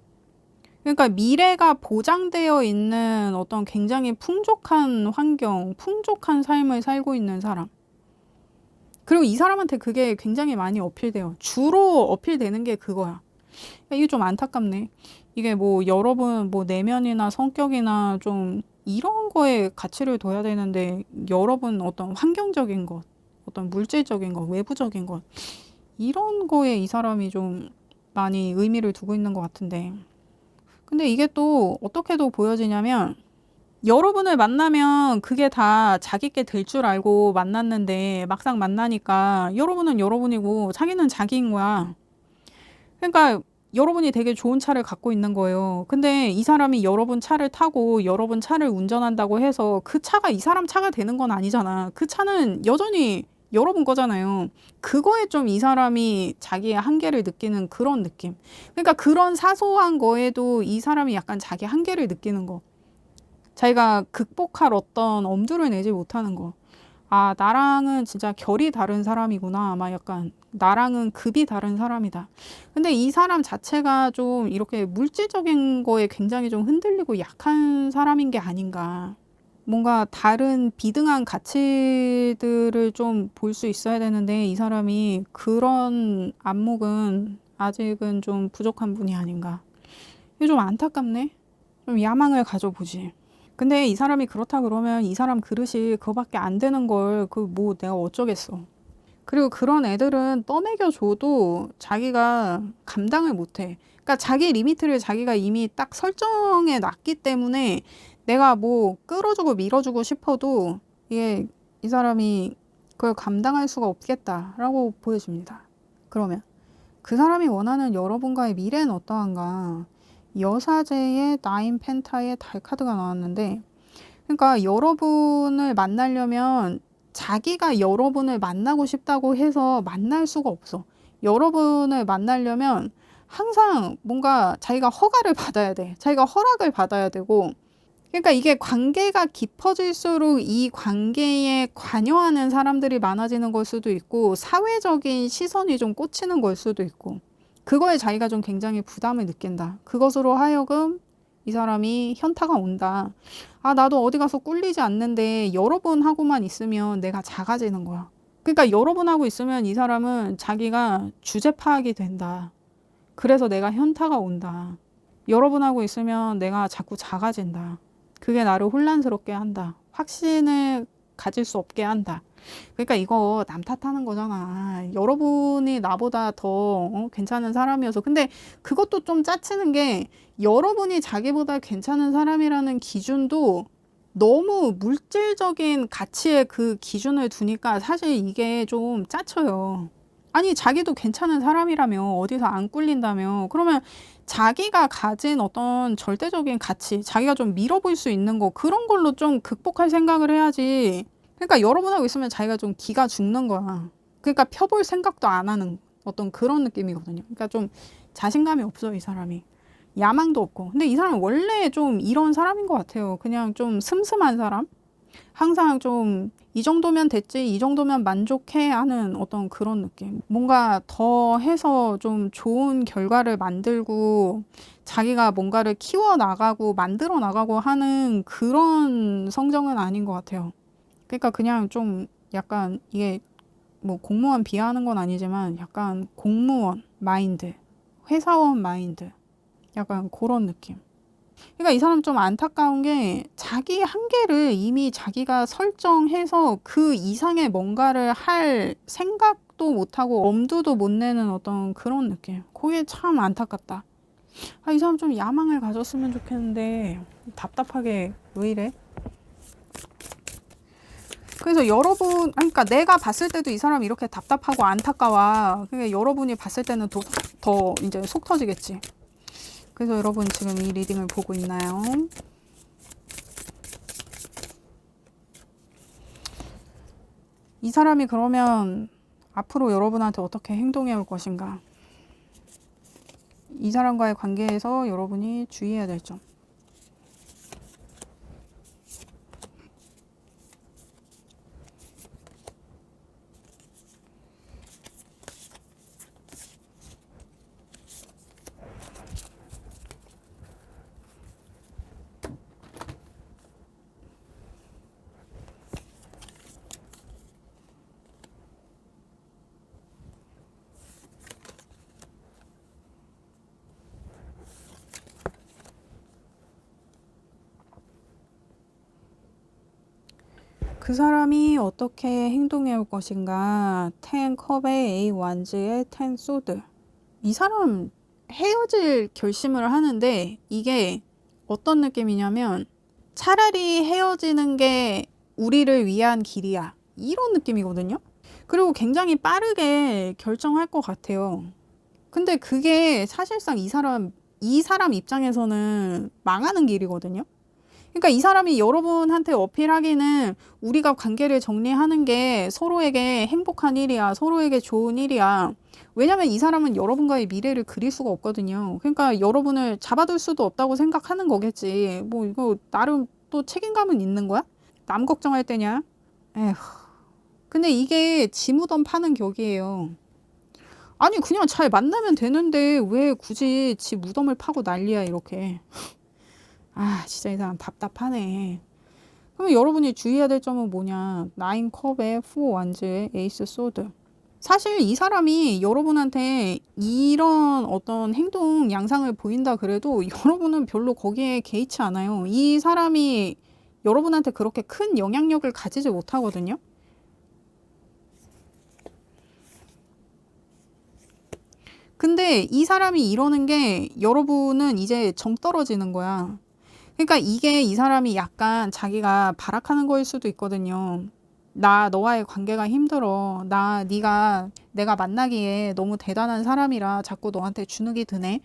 그러니까 미래가 보장되어 있는 어떤 굉장히 풍족한 환경, 풍족한 삶을 살고 있는 사람. 그리고 이 사람한테 그게 굉장히 많이 어필돼요. 주로 어필되는 게 그거야. 이게 좀 안타깝네. 이게 뭐 여러분 뭐 내면이나 성격이나 좀 이런 거에 가치를 둬야 되는데, 여러분 어떤 환경적인 것, 어떤 물질적인 것, 외부적인 것, 이런 거에 이 사람이 좀 많이 의미를 두고 있는 것 같은데. 근데 이게 또 어떻게도 보여지냐면, 여러분을 만나면 그게 다 자기 게 될 줄 알고 만났는데 막상 만나니까 여러분은 여러분이고 자기는 자기인 거야. 그러니까 여러분이 되게 좋은 차를 갖고 있는 거예요. 근데 이 사람이 여러분 차를 타고 여러분 차를 운전한다고 해서 그 차가 이 사람 차가 되는 건 아니잖아. 그 차는 여전히 여러분 거잖아요. 그거에 좀 이 사람이 자기의 한계를 느끼는 그런 느낌. 그러니까 그런 사소한 거에도 이 사람이 약간 자기 한계를 느끼는 거. 자기가 극복할 어떤 엄두를 내지 못하는 거. 아, 나랑은 진짜 결이 다른 사람이구나. 막 약간, 나랑은 급이 다른 사람이다. 근데 이 사람 자체가 좀 이렇게 물질적인 거에 굉장히 좀 흔들리고 약한 사람인 게 아닌가. 뭔가 다른 비등한 가치들을 좀 볼 수 있어야 되는데, 이 사람이 그런 안목은 아직은 좀 부족한 분이 아닌가. 이게 좀 안타깝네. 좀 야망을 가져보지. 근데 이 사람이 그렇다 그러면 이 사람 그릇이 그거밖에 안 되는 걸 그 뭐 내가 어쩌겠어. 그리고 그런 애들은 떠먹여 줘도 자기가 감당을 못해. 그러니까 자기 리미트를 자기가 이미 딱 설정해 놨기 때문에 내가 뭐 끌어주고 밀어주고 싶어도 이게 이 사람이 그걸 감당할 수가 없겠다라고 보여집니다. 그러면 그 사람이 원하는 여러분과의 미래는 어떠한가? 여사제의 나인 펜타의 달 카드가 나왔는데, 그러니까 여러분을 만나려면 자기가 여러분을 만나고 싶다고 해서 만날 수가 없어. 여러분을 만나려면 항상 뭔가 자기가 허가를 받아야 돼. 자기가 허락을 받아야 되고, 그러니까 이게 관계가 깊어질수록 이 관계에 관여하는 사람들이 많아지는 걸 수도 있고, 사회적인 시선이 좀 꽂히는 걸 수도 있고, 그거에 자기가 좀 굉장히 부담을 느낀다. 그것으로 하여금 이 사람이 현타가 온다. 아, 나도 어디 가서 꿀리지 않는데 여러분하고만 있으면 내가 작아지는 거야. 그러니까 여러분하고 있으면 이 사람은 자기가 주제 파악이 된다. 그래서 내가 현타가 온다. 여러분하고 있으면 내가 자꾸 작아진다. 그게 나를 혼란스럽게 한다. 확신을 가질 수 없게 한다. 그러니까 이거 남 탓하는 거잖아. 여러분이 나보다 더 괜찮은 사람이어서. 근데 그것도 좀 짜치는 게, 여러분이 자기보다 괜찮은 사람이라는 기준도 너무 물질적인 가치의 그 기준을 두니까 사실 이게 좀 짜쳐요. 아니, 자기도 괜찮은 사람이라며, 어디서 안 꿀린다며. 그러면 자기가 가진 어떤 절대적인 가치, 자기가 좀 밀어볼 수 있는 거, 그런 걸로 좀 극복할 생각을 해야지. 그러니까 여러분하고 있으면 자기가 좀 기가 죽는 거야. 그러니까 펴볼 생각도 안 하는 어떤 그런 느낌이거든요. 그러니까 좀 자신감이 없어, 이 사람이. 야망도 없고. 근데 이 사람은 원래 좀 이런 사람인 것 같아요. 그냥 좀 슴슴한 사람? 항상 좀 이 정도면 됐지, 이 정도면 만족해 하는 어떤 그런 느낌. 뭔가 더 해서 좀 좋은 결과를 만들고 자기가 뭔가를 키워나가고 만들어 나가고 하는 그런 성정은 아닌 것 같아요. 그러니까 그냥 좀 약간 이게 뭐 공무원 비하하는 건 아니지만 약간 공무원 마인드, 회사원 마인드, 약간 그런 느낌. 그러니까 이 사람 좀 안타까운 게 자기 한계를 이미 자기가 설정해서 그 이상의 뭔가를 할 생각도 못하고 엄두도 못 내는 어떤 그런 느낌. 그게 참 안타깝다. 아, 이 사람 좀 야망을 가졌으면 좋겠는데 답답하게 왜 이래? 그래서 여러분, 그러니까 내가 봤을 때도 이 사람이 이렇게 답답하고 안타까워. 그러니까 여러분이 봤을 때는 더 이제 속 터지겠지. 그래서 여러분 지금 이 리딩을 보고 있나요? 이 사람이 그러면 앞으로 여러분한테 어떻게 행동해 올 것인가? 이 사람과의 관계에서 여러분이 주의해야 될 점. 그 사람이 어떻게 행동해 올 것인가? 10 컵의 A 완즈의 10 소드. 이 사람 헤어질 결심을 하는데 이게 어떤 느낌이냐면 차라리 헤어지는 게 우리를 위한 길이야. 이런 느낌이거든요. 그리고 굉장히 빠르게 결정할 것 같아요. 근데 그게 사실상 이 사람 입장에서는 망하는 길이거든요. 그러니까 이 사람이 여러분한테 어필하기는 우리가 관계를 정리하는 게 서로에게 행복한 일이야. 서로에게 좋은 일이야. 왜냐면 이 사람은 여러분과의 미래를 그릴 수가 없거든요. 그러니까 여러분을 잡아둘 수도 없다고 생각하는 거겠지. 뭐 이거 나름 또 책임감은 있는 거야? 남 걱정할 때냐? 에휴. 근데 이게 지무덤 파는 격이에요. 아니 그냥 잘 만나면 되는데 왜 굳이 지 무덤을 파고 난리야 이렇게. 아 진짜 이 사람 답답하네. 그러면 여러분이 주의해야 될 점은 뭐냐? 9 컵의 4 완즈의 에이스 소드. 사실 이 사람이 여러분한테 이런 어떤 행동 양상을 보인다 그래도 여러분은 별로 거기에 개의치 않아요. 이 사람이 여러분한테 그렇게 큰 영향력을 가지지 못하거든요. 근데 이 사람이 이러는 게 여러분은 이제 정 떨어지는 거야. 그러니까 이게 이 사람이 약간 자기가 발악하는 거일 수도 있거든요. 나 너와의 관계가 힘들어. 내가 만나기에 너무 대단한 사람이라 자꾸 너한테 주눅이 드네.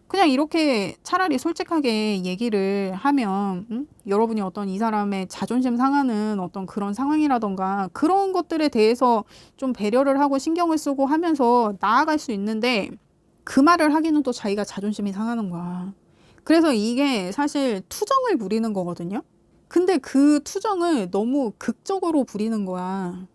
그냥 이렇게 차라리 솔직하게 얘기를 하면 여러분이 어떤 이 사람의 자존심 상하는 어떤 그런 상황이라던가 그런 것들에 대해서 좀 배려를 하고 신경을 쓰고 하면서 나아갈 수 있는데 그 말을 하기는 또 자기가 자존심이 상하는 거야. 그래서 이게 사실 투정을 부리는 거거든요. 근데 그 투정을 너무 극적으로 부리는 거야.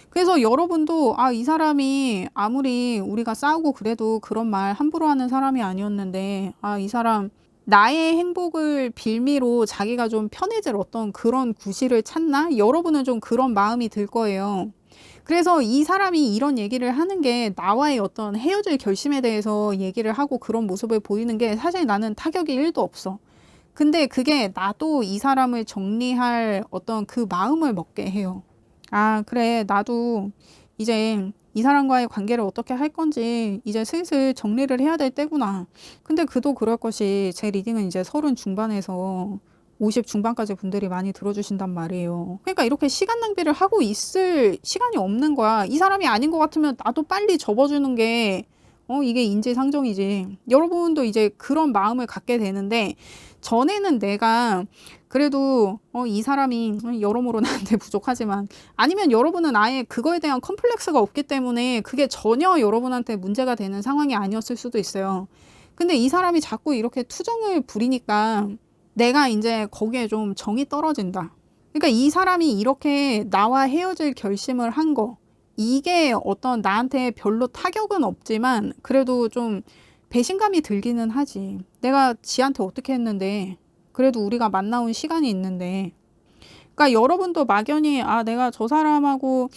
그래서 여러분도 이 사람이 아무리 우리가 싸우고 그래도 그런 말 함부로 하는 사람이 아니었는데 이 사람 나의 행복을 빌미로 자기가 좀 편해질 어떤 그런 구실을 찾나? 여러분은 좀 그런 마음이 들 거예요. 그래서 이 사람이 이런 얘기를 하는 게 나와의 어떤 헤어질 결심에 대해서 얘기를 하고 그런 모습을 보이는 게 사실 나는 타격이 1도 없어. 근데 그게 나도 이 사람을 정리할 어떤 그 마음을 먹게 해요. 그래. 나도 이제 이 사람과의 관계를 어떻게 할 건지 이제 슬슬 정리를 해야 될 때구나. 근데 그도 그럴 것이 제 리딩은 이제 30 중반에서 50 중반까지 분들이 많이 들어주신단 말이에요. 그러니까 이렇게 시간 낭비를 하고 있을 시간이 없는 거야. 이 사람이 아닌 것 같으면 나도 빨리 접어주는 게 이게 인지상정이지. 여러분도 이제 그런 마음을 갖게 되는데 전에는 내가 그래도 이 사람이 여러모로 나한테 부족하지만 아니면 여러분은 아예 그거에 대한 컴플렉스가 없기 때문에 그게 전혀 여러분한테 문제가 되는 상황이 아니었을 수도 있어요. 근데 이 사람이 자꾸 이렇게 투정을 부리니까 내가 이제 거기에 좀 정이 떨어진다. 그러니까 이 사람이 이렇게 나와 헤어질 결심을 한 거, 이게 어떤 나한테 별로 타격은 없지만 그래도 좀 배신감이 들기는 하지. 내가 지한테 어떻게 했는데, 그래도 우리가 만나온 시간이 있는데. 그러니까 여러분도 막연히 내가 저 사람하고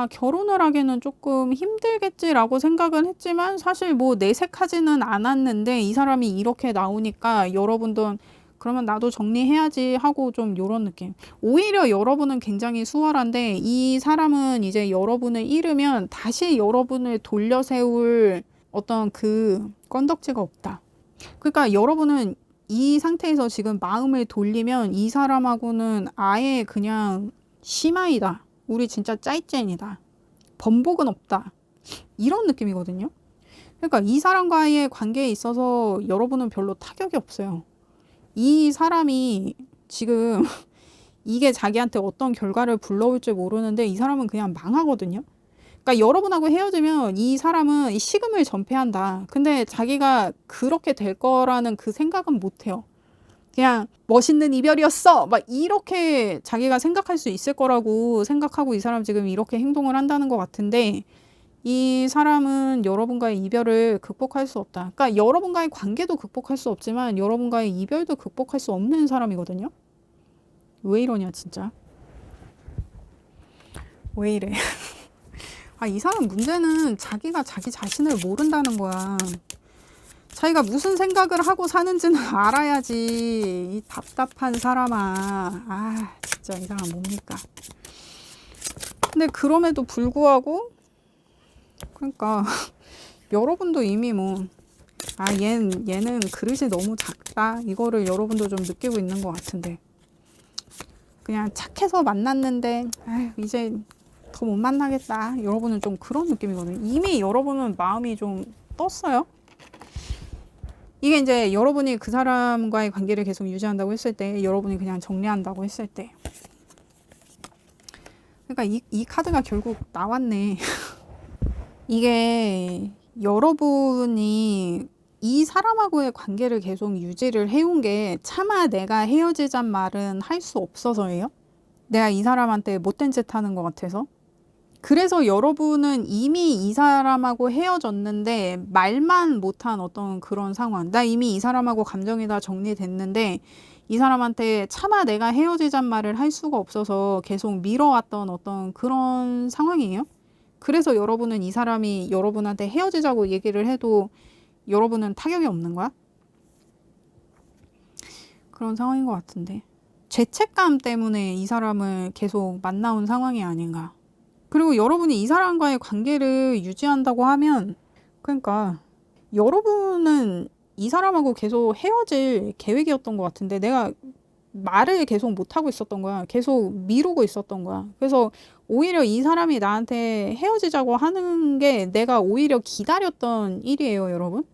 결혼을 하기는 조금 힘들겠지라고 생각은 했지만 사실 뭐 내색하지는 않았는데 이 사람이 이렇게 나오니까 여러분도 그러면 나도 정리해야지 하고 좀 요런 느낌. 오히려 여러분은 굉장히 수월한데 이 사람은 이제 여러분을 잃으면 다시 여러분을 돌려 세울 어떤 그 건덕지가 없다. 그러니까 여러분은 이 상태에서 지금 마음을 돌리면 이 사람하고는 아예 그냥 시마이다. 우리 진짜 짜이젠이다. 번복은 없다. 이런 느낌이거든요. 그러니까 이 사람과의 관계에 있어서 여러분은 별로 타격이 없어요. 이 사람이 지금 이게 자기한테 어떤 결과를 불러올지 모르는데 이 사람은 그냥 망하거든요. 그러니까 여러분하고 헤어지면 이 사람은 이 식음을 전폐한다. 근데 자기가 그렇게 될 거라는 그 생각은 못 해요. 그냥 멋있는 이별이었어. 막 이렇게 자기가 생각할 수 있을 거라고 생각하고 이 사람 지금 이렇게 행동을 한다는 것 같은데 이 사람은 여러분과의 이별을 극복할 수 없다. 그러니까 여러분과의 관계도 극복할 수 없지만 여러분과의 이별도 극복할 수 없는 사람이거든요. 왜 이러냐 진짜. 왜 이래. 이 사람 문제는 자기가 자기 자신을 모른다는 거야. 자기가 무슨 생각을 하고 사는지는 알아야지. 이 답답한 사람아. 진짜 이 사람 뭡니까. 근데 그럼에도 불구하고 그러니까 여러분도 이미 뭐 얘는 그릇이 너무 작다. 이거를 여러분도 좀 느끼고 있는 것 같은데 그냥 착해서 만났는데 이제 더 못 만나겠다. 여러분은 좀 그런 느낌이거든요. 이미 여러분은 마음이 좀 떴어요. 이게 이제 여러분이 그 사람과의 관계를 계속 유지한다고 했을 때 여러분이 그냥 정리한다고 했을 때 그러니까 이 카드가 결국 나왔네. 이게 여러분이 이 사람하고의 관계를 계속 유지를 해온 게 차마 내가 헤어지잔 말은 할 수 없어서예요. 내가 이 사람한테 못된 짓 하는 것 같아서. 그래서 여러분은 이미 이 사람하고 헤어졌는데 말만 못한 어떤 그런 상황. 나 이미 이 사람하고 감정이 다 정리됐는데 이 사람한테 차마 내가 헤어지잔 말을 할 수가 없어서 계속 미뤄왔던 어떤 그런 상황이에요. 그래서 여러분은 이 사람이 여러분한테 헤어지자고 얘기를 해도 여러분은 타격이 없는 거야? 그런 상황인 것 같은데. 죄책감 때문에 이 사람을 계속 만나온 상황이 아닌가. 그리고 여러분이 이 사람과의 관계를 유지한다고 하면 그러니까 여러분은 이 사람하고 계속 헤어질 계획이었던 것 같은데 내가 말을 계속 못하고 있었던 거야. 계속 미루고 있었던 거야. 그래서 오히려 이 사람이 나한테 헤어지자고 하는 게 내가 오히려 기다렸던 일이에요, 여러분.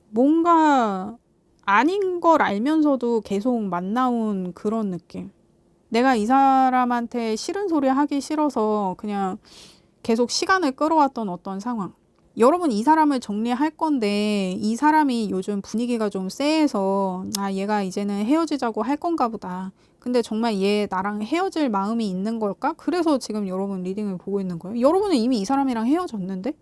뭔가 아닌 걸 알면서도 계속 만나온 그런 느낌. 내가 이 사람한테 싫은 소리 하기 싫어서 그냥 계속 시간을 끌어왔던 어떤 상황. 여러분 이 사람을 정리할 건데 이 사람이 요즘 분위기가 좀 쎄해서 얘가 이제는 헤어지자고 할 건가 보다. 근데 정말 얘 나랑 헤어질 마음이 있는 걸까? 그래서 지금 여러분 리딩을 보고 있는 거예요. 여러분은 이미 이 사람이랑 헤어졌는데?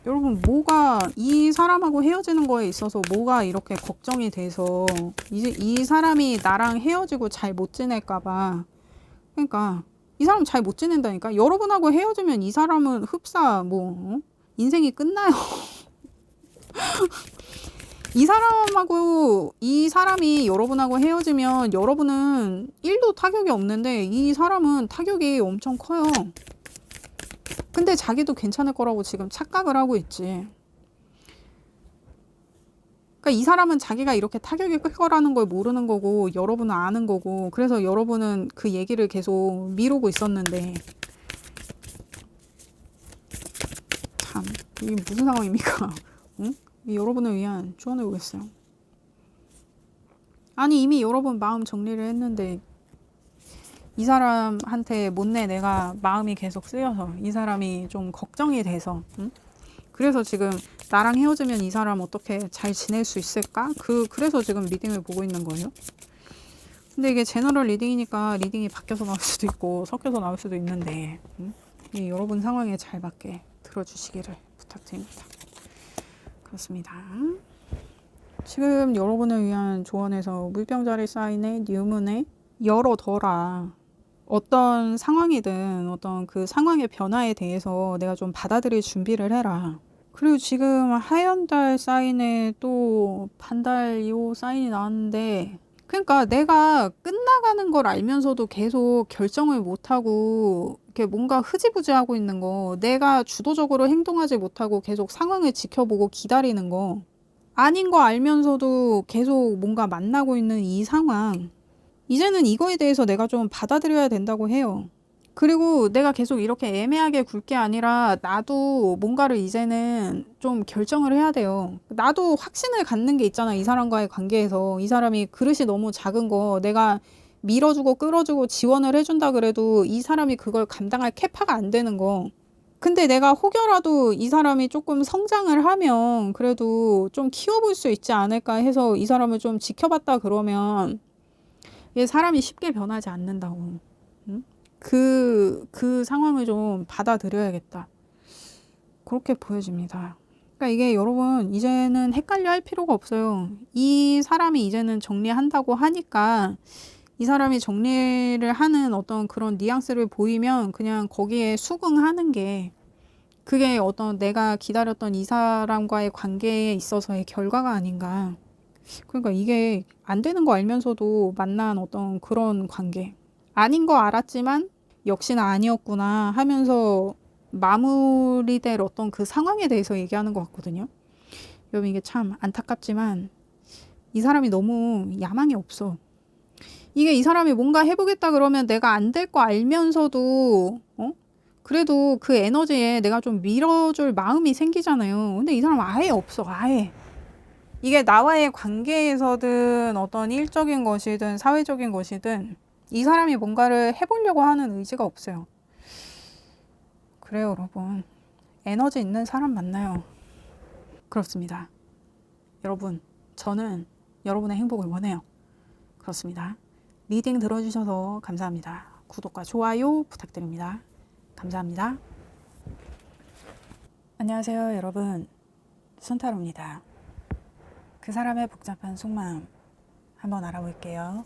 여러분 뭐가 이 사람하고 헤어지는 거에 있어서 뭐가 이렇게 걱정이 돼서 이 사람이 나랑 헤어지고 잘 못 지낼까 봐. 그러니까 이 사람 잘 못 지낸다니까. 여러분하고 헤어지면 이 사람은 흡사 인생이 끝나요. 이 사람하고 이 사람이 여러분하고 헤어지면 여러분은 1도 타격이 없는데 이 사람은 타격이 엄청 커요. 근데 자기도 괜찮을 거라고 지금 착각을 하고 있지. 그러니까 이 사람은 자기가 이렇게 타격이 클 거라는 걸 모르는 거고 여러분은 아는 거고 그래서 여러분은 그 얘기를 계속 미루고 있었는데 참 이게 무슨 상황입니까? 응? 여러분을 위한 조언을 보겠어요. 아니 이미 여러분 마음 정리를 했는데 이 사람한테 못내 내가 마음이 계속 쓰여서 이 사람이 좀 걱정이 돼서 응? 그래서 지금 나랑 헤어지면 이 사람 어떻게 잘 지낼 수 있을까? 그래서 지금 리딩을 보고 있는 거예요. 근데 이게 제너럴 리딩이니까 리딩이 바뀌어서 나올 수도 있고 섞여서 나올 수도 있는데 여러분 상황에 잘 맞게 들어주시기를 부탁드립니다. 그렇습니다. 지금 여러분을 위한 조언에서 물병자리 사인의 뉴문에 열어둬라. 어떤 상황이든 어떤 그 상황의 변화에 대해서 내가 좀 받아들일 준비를 해라. 그리고 지금 하얀달 사인에 또 반달 2호 사인이 나왔는데, 그러니까 내가 끝나가는 걸 알면서도 계속 결정을 못하고 이렇게 뭔가 흐지부지하고 있는 거, 내가 주도적으로 행동하지 못하고 계속 상황을 지켜보고 기다리는 거, 아닌 거 알면서도 계속 뭔가 만나고 있는 이 상황, 이제는 이거에 대해서 내가 좀 받아들여야 된다고 해요. 그리고 내가 계속 이렇게 애매하게 굴 게 아니라 나도 뭔가를 이제는 좀 결정을 해야 돼요. 나도 확신을 갖는 게 있잖아. 이 사람과의 관계에서. 이 사람이 그릇이 너무 작은 거 내가 밀어주고 끌어주고 지원을 해준다 그래도 이 사람이 그걸 감당할 캐파가 안 되는 거. 근데 내가 혹여라도 이 사람이 조금 성장을 하면 그래도 좀 키워볼 수 있지 않을까 해서 이 사람을 좀 지켜봤다 그러면 얘 사람이 쉽게 변하지 않는다고. 응? 그 상황을 좀 받아들여야겠다. 그렇게 보여집니다. 그러니까 이게 여러분 이제는 헷갈려 할 필요가 없어요. 이 사람이 이제는 정리한다고 하니까 이 사람이 정리를 하는 어떤 그런 뉘앙스를 보이면 그냥 거기에 수긍하는 게 그게 어떤 내가 기다렸던 이 사람과의 관계에 있어서의 결과가 아닌가. 그러니까 이게 안 되는 거 알면서도 만난 어떤 그런 관계. 아닌 거 알았지만 역시나 아니었구나 하면서 마무리될 어떤 그 상황에 대해서 얘기하는 것 같거든요. 여러분 이게 참 안타깝지만 이 사람이 너무 야망이 없어. 이게 이 사람이 뭔가 해보겠다 그러면 내가 안 될 거 알면서도 그래도 그 에너지에 내가 좀 밀어줄 마음이 생기잖아요. 근데 이 사람은 아예 없어. 아예. 이게 나와의 관계에서든 어떤 일적인 것이든 사회적인 것이든 이 사람이 뭔가를 해보려고 하는 의지가 없어요. 그래요, 여러분. 에너지 있는 사람 만나요. 그렇습니다. 여러분, 저는 여러분의 행복을 원해요. 그렇습니다. 리딩 들어주셔서 감사합니다. 구독과 좋아요 부탁드립니다. 감사합니다. 안녕하세요, 여러분. 순타로입니다. 그 사람의 복잡한 속마음 한번 알아볼게요.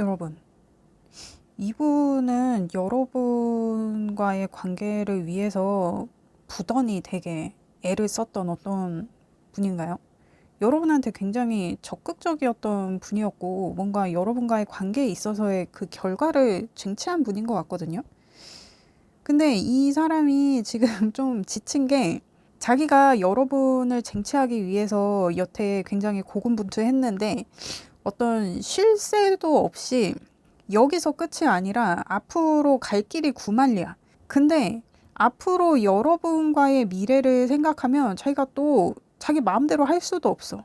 여러분, 이분은 여러분과의 관계를 위해서 부단히 되게 애를 썼던 어떤 분인가요? 여러분한테 굉장히 적극적이었던 분이었고 뭔가 여러분과의 관계에 있어서의 그 결과를 쟁취한 분인 것 같거든요. 근데 이 사람이 지금 좀 지친 게 자기가 여러분을 쟁취하기 위해서 여태 굉장히 고군분투했는데 어떤 쉴 새도 없이 여기서 끝이 아니라 앞으로 갈 길이 구만리야. 근데 앞으로 여러분과의 미래를 생각하면 자기가 또 자기 마음대로 할 수도 없어.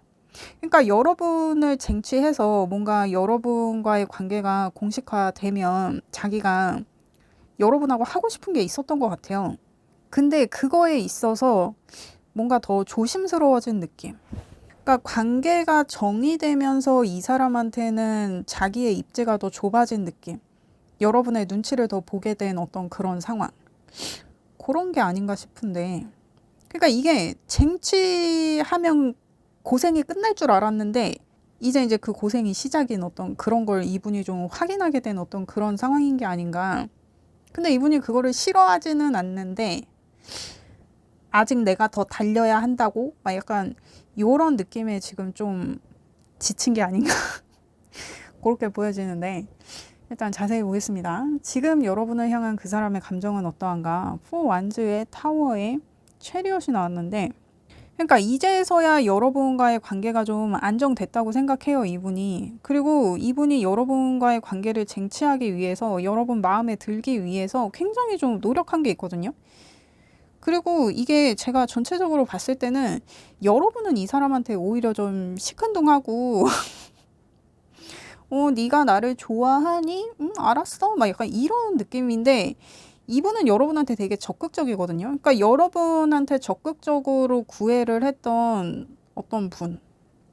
그러니까 여러분을 쟁취해서 뭔가 여러분과의 관계가 공식화되면 자기가 여러분하고 하고 싶은 게 있었던 것 같아요. 근데 그거에 있어서 뭔가 더 조심스러워진 느낌. 그러니까 관계가 정의되면서 이 사람한테는 자기의 입지가 더 좁아진 느낌. 여러분의 눈치를 더 보게 된 어떤 그런 상황. 그런 게 아닌가 싶은데. 그러니까 이게 쟁취하면 고생이 끝날 줄 알았는데 이제 그 고생이 시작인 어떤 그런 걸 이분이 좀 확인하게 된 어떤 그런 상황인 게 아닌가. 근데 이분이 그거를 싫어하지는 않는데 아직 내가 더 달려야 한다고 막 약간 요런 느낌에 지금 좀 지친 게 아닌가 그렇게 보여지는데, 일단 자세히 보겠습니다. 지금 여러분을 향한 그 사람의 감정은 어떠한가? 4 완즈의 타워의 체리엇이 나왔는데, 그러니까 이제서야 여러분과의 관계가 좀 안정됐다고 생각해요, 이분이. 그리고 이분이 여러분과의 관계를 쟁취하기 위해서, 여러분 마음에 들기 위해서 굉장히 좀 노력한 게 있거든요. 그리고 이게 제가 전체적으로 봤을 때는 여러분은 이 사람한테 오히려 좀 시큰둥하고 네가 나를 좋아하니? 응, 알았어. 막 약간 이런 느낌인데, 이분은 여러분한테 되게 적극적이거든요. 그러니까 여러분한테 적극적으로 구애를 했던 어떤 분,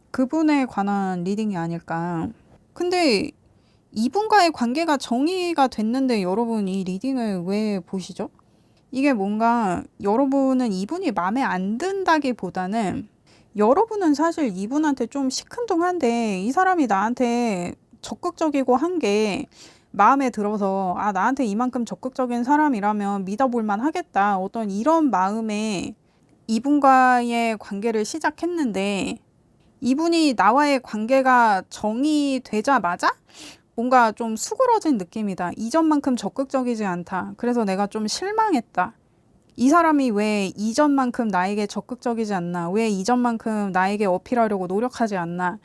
그분에 관한 리딩이 아닐까. 근데 이분과의 관계가 정의가 됐는데 여러분 이 리딩을 왜 보시죠? 이게 뭔가 여러분은 이분이 마음에 안 든다기보다는, 여러분은 사실 이분한테 좀 시큰둥한데 이 사람이 나한테 적극적이고 한 게 마음에 들어서, 아, 나한테 이만큼 적극적인 사람이라면 믿어볼 만 하겠다, 어떤 이런 마음에 이분과의 관계를 시작했는데, 이분이 나와의 관계가 정의되자마자 뭔가 좀 수그러진 느낌이다. 이전만큼 적극적이지 않다. 그래서 내가 좀 실망했다. 이 사람이 왜 이전만큼 나에게 적극적이지 않나? 왜 이전만큼 나에게 어필하려고 노력하지 않나?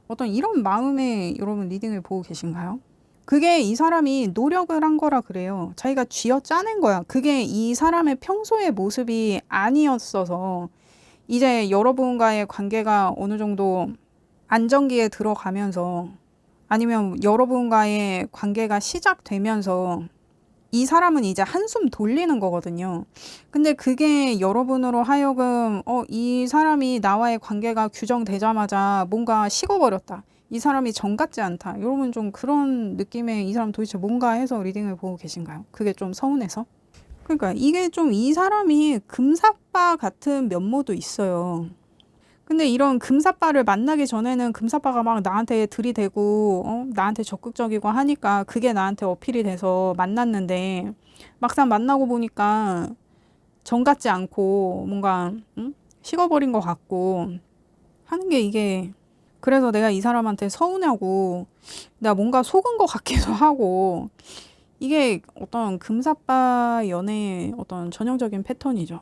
어떤 이런 마음에 여러분 리딩을 보고 계신가요? 그게 이 사람이 노력을 한 거라 그래요. 자기가 쥐어 짜낸 거야. 그게 이 사람의 평소의 모습이 아니었어서 이제 여러분과의 관계가 어느 정도 안정기에 들어가면서, 아니면 여러분과의 관계가 시작되면서 이 사람은 이제 한숨 돌리는 거거든요. 근데 그게 여러분으로 하여금 이 사람이 나와의 관계가 규정되자마자 뭔가 식어버렸다, 이 사람이 정 같지 않다, 여러분 좀 그런 느낌에 이 사람 도대체 뭔가 해서 리딩을 보고 계신가요? 그게 좀 서운해서? 그러니까 이게 좀 이 사람이 금사빠 같은 면모도 있어요. 근데 이런 금사빠를 만나기 전에는 금사빠가 막 나한테 들이대고 나한테 적극적이고 하니까 그게 나한테 어필이 돼서 만났는데, 막상 만나고 보니까 정 같지 않고 뭔가 식어버린 것 같고 하는 게, 이게 그래서 내가 이 사람한테 서운하고 내가 뭔가 속은 것 같기도 하고, 이게 어떤 금사빠 연애의 어떤 전형적인 패턴이죠.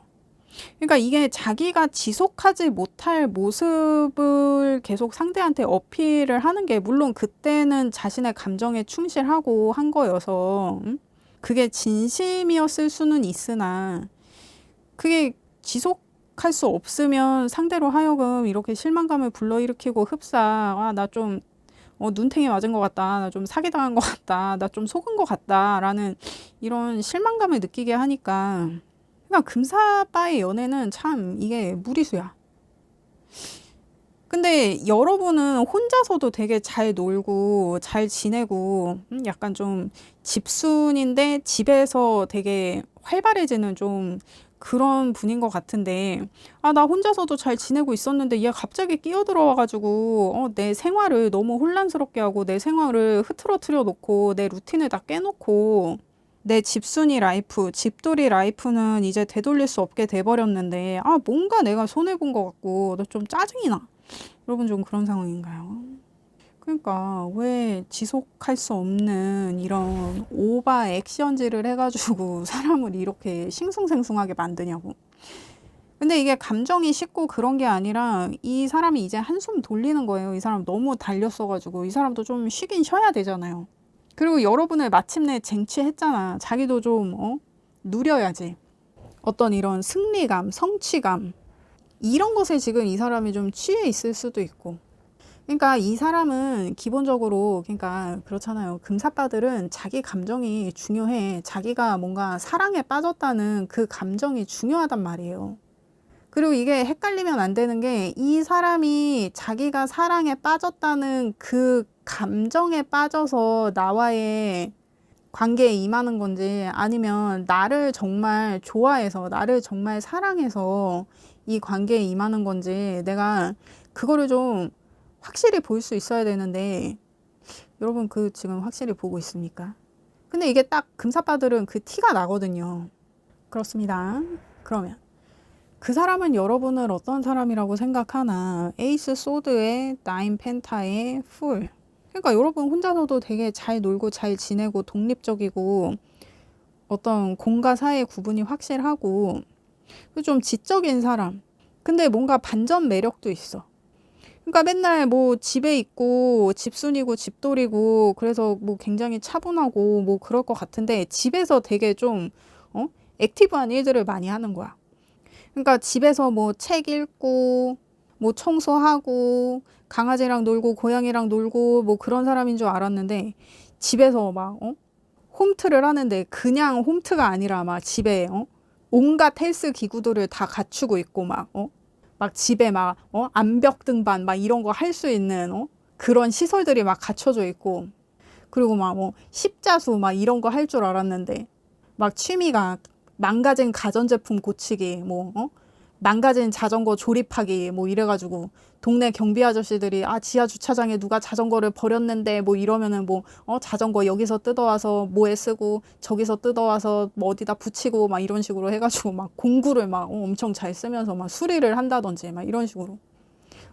그러니까 이게 자기가 지속하지 못할 모습을 계속 상대한테 어필을 하는 게, 물론 그때는 자신의 감정에 충실하고 한 거여서 그게 진심이었을 수는 있으나, 그게 지속할 수 없으면 상대로 하여금 이렇게 실망감을 불러일으키고 흡사, 아, 나 좀 눈탱이 맞은 것 같다, 나 좀 사기당한 것 같다, 나 좀 속은 것 같다 라는 이런 실망감을 느끼게 하니까, 그러니까 금사빠의 연애는 참 이게 무리수야. 근데 여러분은 혼자서도 되게 잘 놀고 잘 지내고 약간 좀 집순인데 집에서 되게 활발해지는 좀 그런 분인 것 같은데, 아, 나 혼자서도 잘 지내고 있었는데 얘 갑자기 끼어들어와가지고 내 생활을 너무 혼란스럽게 하고 내 생활을 흐트러트려 놓고 내 루틴을 다 깨놓고 내 집순이 라이프, 집돌이 라이프는 이제 되돌릴 수 없게 돼버렸는데, 아, 뭔가 내가 손해본 것 같고 너 좀 짜증이 나. 여러분 좀 그런 상황인가요? 그러니까 왜 지속할 수 없는 이런 오바 액션질을 해가지고 사람을 이렇게 싱숭생숭하게 만드냐고. 근데 이게 감정이 식고 그런 게 아니라 이 사람이 이제 한숨 돌리는 거예요. 이 사람 너무 달렸어가지고 이 사람도 좀 쉬긴 쉬어야 되잖아요. 그리고 여러분을 마침내 쟁취했잖아. 자기도 좀 누려야지. 어떤 이런 승리감, 성취감, 이런 것에 지금 이 사람이 좀 취해 있을 수도 있고. 그러니까 이 사람은 기본적으로, 그러니까 그렇잖아요. 금사빠들은 자기 감정이 중요해. 자기가 뭔가 사랑에 빠졌다는 그 감정이 중요하단 말이에요. 그리고 이게 헷갈리면 안 되는 게, 이 사람이 자기가 사랑에 빠졌다는 그 감정에 빠져서 나와의 관계에 임하는 건지, 아니면 나를 정말 좋아해서 나를 정말 사랑해서 이 관계에 임하는 건지, 내가 그거를 좀 확실히 볼 수 있어야 되는데, 여러분 그 지금 확실히 보고 있습니까? 근데 이게 딱 금사빠들은 그 티가 나거든요. 그렇습니다. 그러면 그 사람은 여러분을 어떤 사람이라고 생각하나? 에이스 소드에 나인 펜타에 풀. 그러니까 여러분 혼자서도 되게 잘 놀고 잘 지내고 독립적이고 어떤 공과 사의 구분이 확실하고 좀 지적인 사람. 근데 뭔가 반전 매력도 있어. 그러니까 맨날 뭐 집에 있고 집순이고 집돌이고 그래서 뭐 굉장히 차분하고 뭐 그럴 것 같은데 집에서 되게 좀 액티브한 일들을 많이 하는 거야. 그러니까 집에서 뭐 책 읽고 뭐 청소하고 강아지랑 놀고 고양이랑 놀고 뭐 그런 사람인 줄 알았는데 집에서 막 홈트를 하는데 그냥 홈트가 아니라 막 집에 온갖 헬스 기구들을 다 갖추고 있고 막 집에 막 암벽 등반 막 이런 거 할 수 있는 그런 시설들이 막 갖춰져 있고 그리고 막 뭐 십자수 막 이런 거 할 줄 알았는데 막 취미가 망가진 가전제품 고치기 망가진 자전거 조립하기 뭐 이래가지고 동네 경비 아저씨들이 지하 주차장에 누가 자전거를 버렸는데 뭐 이러면은 자전거 여기서 뜯어와서 뭐에 쓰고 저기서 뜯어와서 뭐 어디다 붙이고 막 이런 식으로 해가지고 막 공구를 막 엄청 잘 쓰면서 막 수리를 한다든지 막 이런 식으로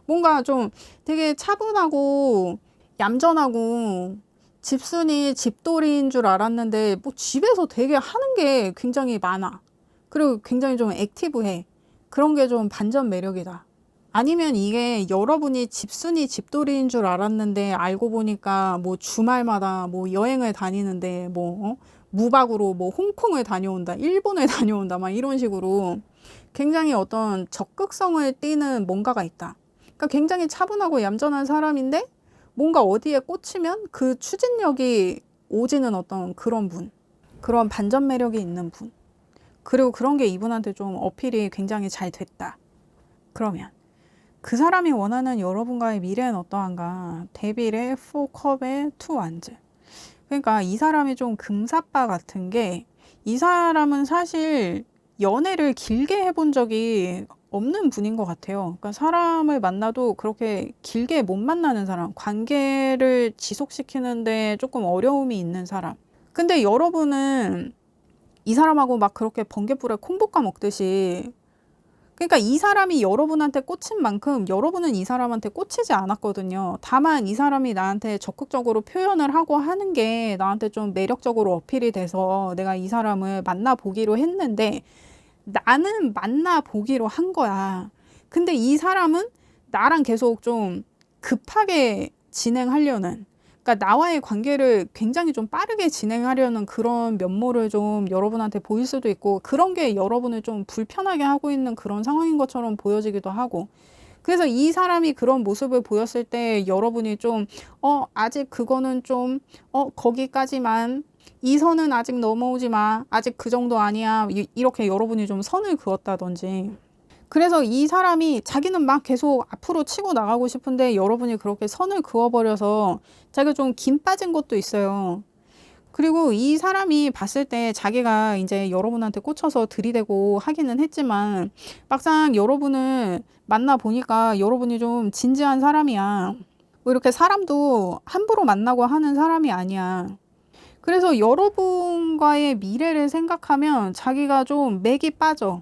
뭔가 좀 되게 차분하고 얌전하고 집순이 집돌이인 줄 알았는데 뭐 집에서 되게 하는 게 굉장히 많아. 그리고 굉장히 좀 액티브해. 그런 게 좀 반전 매력이다. 아니면 이게 여러분이 집순이 집돌이인 줄 알았는데 알고 보니까 뭐 주말마다 뭐 여행을 다니는데 무박으로 뭐 홍콩을 다녀온다, 일본을 다녀온다 막 이런 식으로 굉장히 어떤 적극성을 띠는 뭔가가 있다. 그러니까 굉장히 차분하고 얌전한 사람인데 뭔가 어디에 꽂히면 그 추진력이 오지는 어떤 그런 분. 그런 반전 매력이 있는 분. 그리고 그런 게 이분한테 좀 어필이 굉장히 잘 됐다. 그러면 그 사람이 원하는 여러분과의 미래는 어떠한가? 데빌의 4컵의 2 완즈. 그러니까 이 사람이 좀 금사빠 같은 게 이 사람은 사실 연애를 길게 해본 적이 없는 분인 것 같아요. 그러니까 사람을 만나도 그렇게 길게 못 만나는 사람, 관계를 지속시키는데 조금 어려움이 있는 사람. 근데 여러분은 이 사람하고 막 그렇게 번개불에 콩 볶아 먹듯이 그러니까 이 사람이 여러분한테 꽂힌 만큼 여러분은 이 사람한테 꽂히지 않았거든요. 다만 이 사람이 나한테 적극적으로 표현을 하고 하는 게 나한테 좀 매력적으로 어필이 돼서 내가 이 사람을 만나보기로 했는데 나는 만나보기로 한 거야. 근데 이 사람은 나랑 계속 좀 급하게 진행하려는 그러니까 나와의 관계를 굉장히 좀 빠르게 진행하려는 그런 면모를 좀 여러분한테 보일 수도 있고 그런 게 여러분을 좀 불편하게 하고 있는 그런 상황인 것처럼 보여지기도 하고 그래서 이 사람이 그런 모습을 보였을 때 여러분이 좀 아직 그거는 좀 거기까지만 이 선은 아직 넘어오지 마 아직 그 정도 아니야 이렇게 여러분이 좀 선을 그었다든지 그래서 이 사람이 자기는 막 계속 앞으로 치고 나가고 싶은데 여러분이 그렇게 선을 그어버려서 자기가 좀 김 빠진 것도 있어요. 그리고 이 사람이 봤을 때 자기가 이제 여러분한테 꽂혀서 들이대고 하기는 했지만 막상 여러분을 만나보니까 여러분이 좀 진지한 사람이야. 뭐 이렇게 사람도 함부로 만나고 하는 사람이 아니야. 그래서 여러분과의 미래를 생각하면 자기가 좀 맥이 빠져.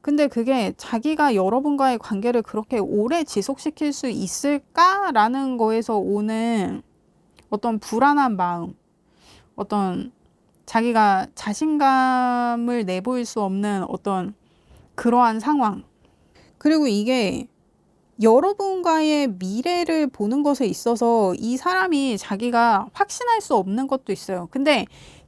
근데 그게 자기가 여러분과의 관계를 그렇게 오래 지속시킬 수 있을까라는 거에서 오는 어떤 불안한 마음, 어떤 자기가 자신감을 내보일 수 없는 어떤 그러한 상황. 그리고 이게 여러분과의 미래를 보는 것에 있어서 이 사람이 자기가 확신할 수 없는 것도 있어요. 근데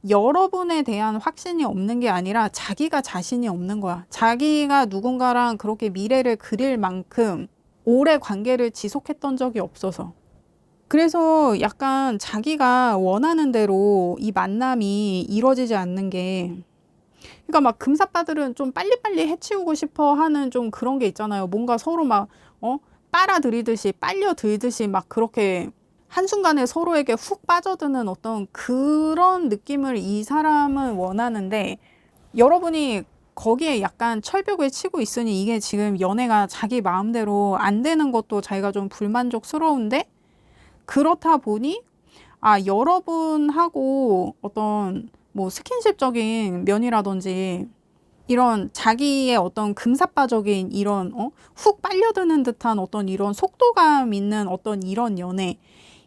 여러분에 대한 확신이 없는 게 아니라 자기가 자신이 없는 거야. 자기가 누군가랑 그렇게 미래를 그릴 만큼 오래 관계를 지속했던 적이 없어서. 그래서 약간 자기가 원하는 대로 이 만남이 이루어지지 않는 게 그러니까 막 금사빠들은 좀 빨리빨리 해치우고 싶어 하는 좀 그런 게 있잖아요. 뭔가 서로 막 빨아들이듯이 빨려들듯이 막 그렇게 한순간에 서로에게 훅 빠져드는 어떤 그런 느낌을 이 사람은 원하는데 여러분이 거기에 약간 철벽을 치고 있으니 이게 지금 연애가 자기 마음대로 안 되는 것도 자기가 좀 불만족스러운데 그렇다 보니 여러분하고 어떤 뭐 스킨십적인 면이라든지 이런 자기의 어떤 금사빠적인 이런 훅 빨려드는 듯한 어떤 이런 속도감 있는 어떤 이런 연애,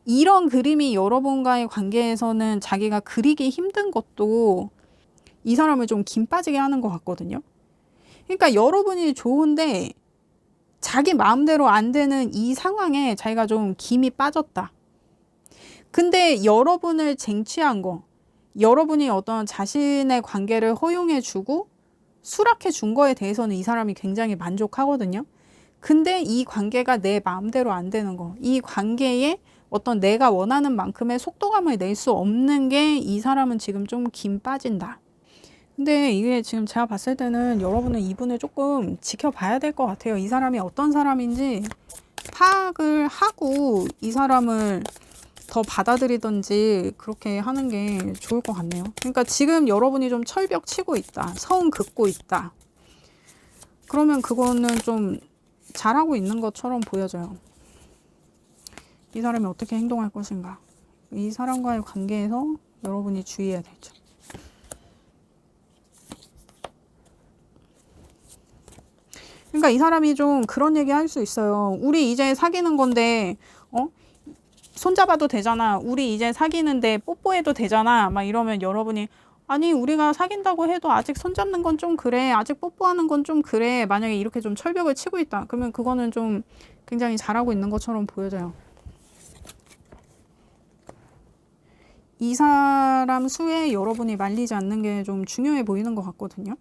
이런 그림이 여러분과의 관계에서는 자기가 그리기 힘든 것도 이 사람을 좀 김 빠지게 하는 것 같거든요. 그러니까 여러분이 좋은데 자기 마음대로 안 되는 이 상황에 자기가 좀 김이 빠졌다. 근데 여러분을 쟁취한 거, 여러분이 어떤 자신의 관계를 허용해 주고 수락해 준 거에 대해서는 이 사람이 굉장히 만족하거든요. 근데 이 관계가 내 마음대로 안 되는 거, 이 관계에 어떤 내가 원하는 만큼의 속도감을 낼 수 없는 게 이 사람은 지금 좀 김 빠진다. 근데 이게 지금 제가 봤을 때는 여러분은 이분을 조금 지켜봐야 될 것 같아요. 이 사람이 어떤 사람인지 파악을 하고 이 사람을 더 받아들이든지 그렇게 하는 게 좋을 것 같네요. 그러니까 지금 여러분이 좀 철벽 치고 있다, 성 긋고 있다, 그러면 그거는 좀 잘하고 있는 것처럼 보여져요. 이 사람이 어떻게 행동할 것인가, 이 사람과의 관계에서 여러분이 주의해야 되죠. 그러니까 이 사람이 좀 그런 얘기 할 수 있어요. 우리 이제 사귀는 건데 손잡아도 되잖아, 우리 이제 사귀는데 뽀뽀해도 되잖아, 막 이러면 여러분이 아니 우리가 사귄다고 해도 아직 손잡는 건 좀 그래, 아직 뽀뽀하는 건 좀 그래, 만약에 이렇게 좀 철벽을 치고 있다, 그러면 그거는 좀 굉장히 잘하고 있는 것처럼 보여져요. 이 사람 수에 여러분이 말리지 않는 게 좀 중요해 보이는 것 같거든요.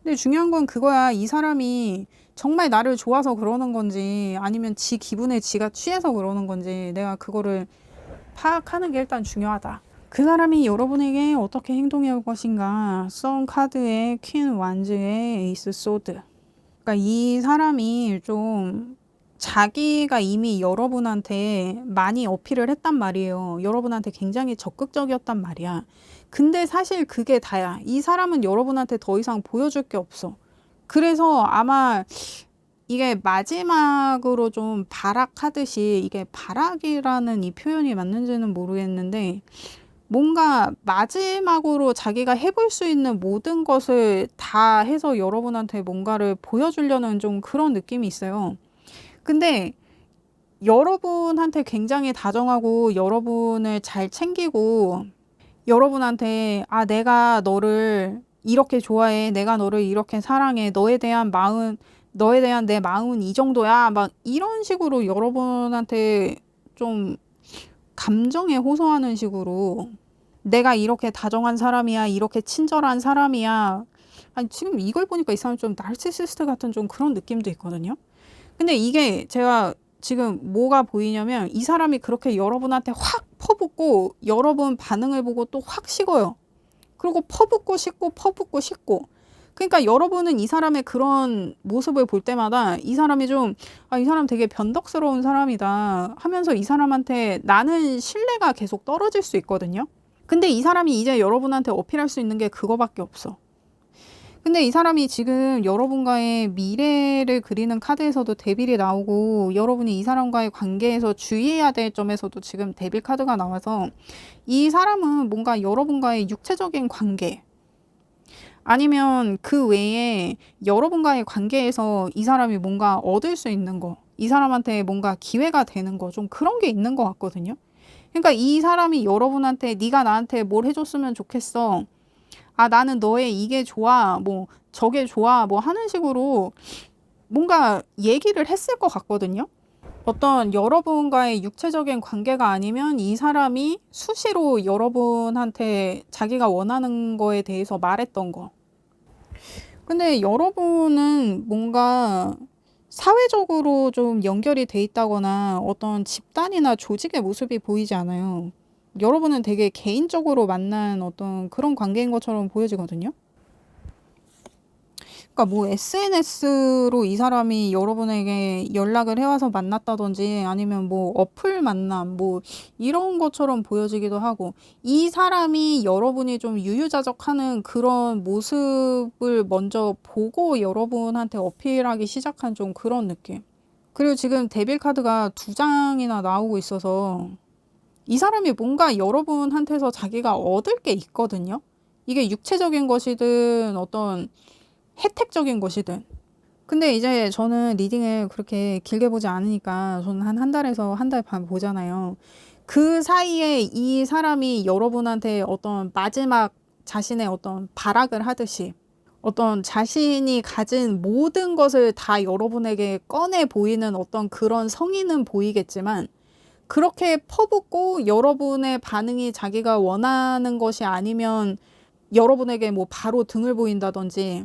근데 중요한 건 그거야. 이 사람이 정말 나를 좋아서 그러는 건지 아니면 지 기분에 지가 취해서 그러는 건지 내가 그거를 파악하는 게 일단 중요하다. 그 사람이 여러분에게 어떻게 행동해 올 것인가. 선 카드의 퀸 완즈의 에이스 소드. 그러니까 이 사람이 좀 자기가 이미 여러분한테 많이 어필을 했단 말이에요. 여러분한테 굉장히 적극적이었단 말이야. 근데 사실 그게 다야. 이 사람은 여러분한테 더 이상 보여줄 게 없어. 그래서 아마 이게 마지막으로 좀 발악하듯이, 이게 발악이라는 이 표현이 맞는지는 모르겠는데 뭔가 마지막으로 자기가 해볼 수 있는 모든 것을 다 해서 여러분한테 뭔가를 보여주려는 좀 그런 느낌이 있어요. 근데 여러분한테 굉장히 다정하고 여러분을 잘 챙기고 여러분한테 내가 너를 이렇게 좋아해, 내가 너를 이렇게 사랑해, 너에 대한 내 마음은 이 정도야, 막 이런 식으로 여러분한테 좀 감정에 호소하는 식으로 내가 이렇게 다정한 사람이야, 이렇게 친절한 사람이야. 아니 지금 이걸 보니까 이 사람 좀 나르시시스트 같은 좀 그런 느낌도 있거든요. 근데 이게 제가 지금 뭐가 보이냐면 이 사람이 그렇게 여러분한테 확 퍼붓고 여러분 반응을 보고 또 확 식어요. 그리고 퍼붓고 식고 퍼붓고 식고. 그러니까 여러분은 이 사람의 그런 모습을 볼 때마다 이 사람이 좀 이 사람 되게 변덕스러운 사람이다 하면서 이 사람한테 나는 신뢰가 계속 떨어질 수 있거든요. 근데 이 사람이 이제 여러분한테 어필할 수 있는 게 그거밖에 없어. 근데 이 사람이 지금 여러분과의 미래를 그리는 카드에서도 데빌이 나오고 여러분이 이 사람과의 관계에서 주의해야 될 점에서도 지금 데빌 카드가 나와서 이 사람은 뭔가 여러분과의 육체적인 관계 아니면 그 외에 여러분과의 관계에서 이 사람이 뭔가 얻을 수 있는 거, 이 사람한테 뭔가 기회가 되는 거, 좀 그런 게 있는 것 같거든요. 그러니까 이 사람이 여러분한테 네가 나한테 뭘 해줬으면 좋겠어, 나는 너의 이게 좋아, 뭐 저게 좋아, 뭐 하는 식으로 뭔가 얘기를 했을 것 같거든요. 어떤 여러분과의 육체적인 관계가 아니면 이 사람이 수시로 여러분한테 자기가 원하는 거에 대해서 말했던 거. 근데 여러분은 뭔가 사회적으로 좀 연결이 돼 있다거나 어떤 집단이나 조직의 모습이 보이지 않아요. 여러분은 되게 개인적으로 만난 어떤 그런 관계인 것처럼 보여지거든요. 그러니까 뭐 SNS로 이 사람이 여러분에게 연락을 해와서 만났다든지 아니면 뭐 어플 만남 뭐 이런 것처럼 보여지기도 하고, 이 사람이 여러분이 좀 유유자적하는 그런 모습을 먼저 보고 여러분한테 어필하기 시작한 좀 그런 느낌. 그리고 지금 데빌 카드가 2장이나 나오고 있어서 이 사람이 뭔가 여러분한테서 자기가 얻을 게 있거든요. 이게 육체적인 것이든 어떤 혜택적인 것이든. 근데 이제 저는 리딩을 그렇게 길게 보지 않으니까 저는 한 달에서 한 달 반 보잖아요. 그 사이에 이 사람이 여러분한테 어떤 마지막 자신의 어떤 발악을 하듯이 어떤 자신이 가진 모든 것을 다 여러분에게 꺼내 보이는 어떤 그런 성의는 보이겠지만 그렇게 퍼붓고 여러분의 반응이 자기가 원하는 것이 아니면 여러분에게 뭐 바로 등을 보인다든지,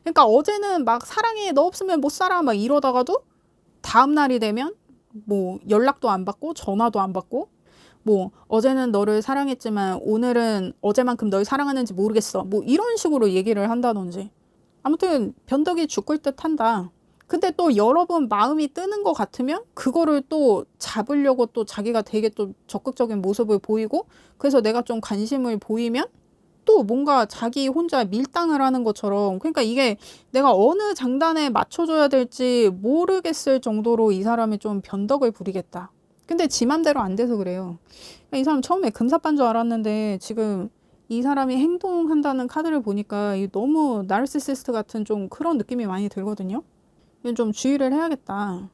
그러니까 어제는 막 사랑해 너 없으면 못 살아 막 이러다가도 다음 날이 되면 뭐 연락도 안 받고 전화도 안 받고, 뭐 어제는 너를 사랑했지만 오늘은 어제만큼 널 사랑하는지 모르겠어 뭐 이런 식으로 얘기를 한다든지, 아무튼 변덕이 죽을 듯 한다. 근데 또 여러분 마음이 뜨는 것 같으면 그거를 또 잡으려고 또 자기가 되게 또 적극적인 모습을 보이고, 그래서 내가 좀 관심을 보이면 또 뭔가 자기 혼자 밀당을 하는 것처럼, 그러니까 이게 내가 어느 장단에 맞춰줘야 될지 모르겠을 정도로 이 사람이 좀 변덕을 부리겠다. 근데 지 맘대로 안 돼서 그래요. 이 사람 처음에 금사빠인 줄 알았는데 지금 이 사람이 행동한다는 카드를 보니까 너무 나르시시스트 같은 좀 그런 느낌이 많이 들거든요. 이건 좀 주의를 해야겠다.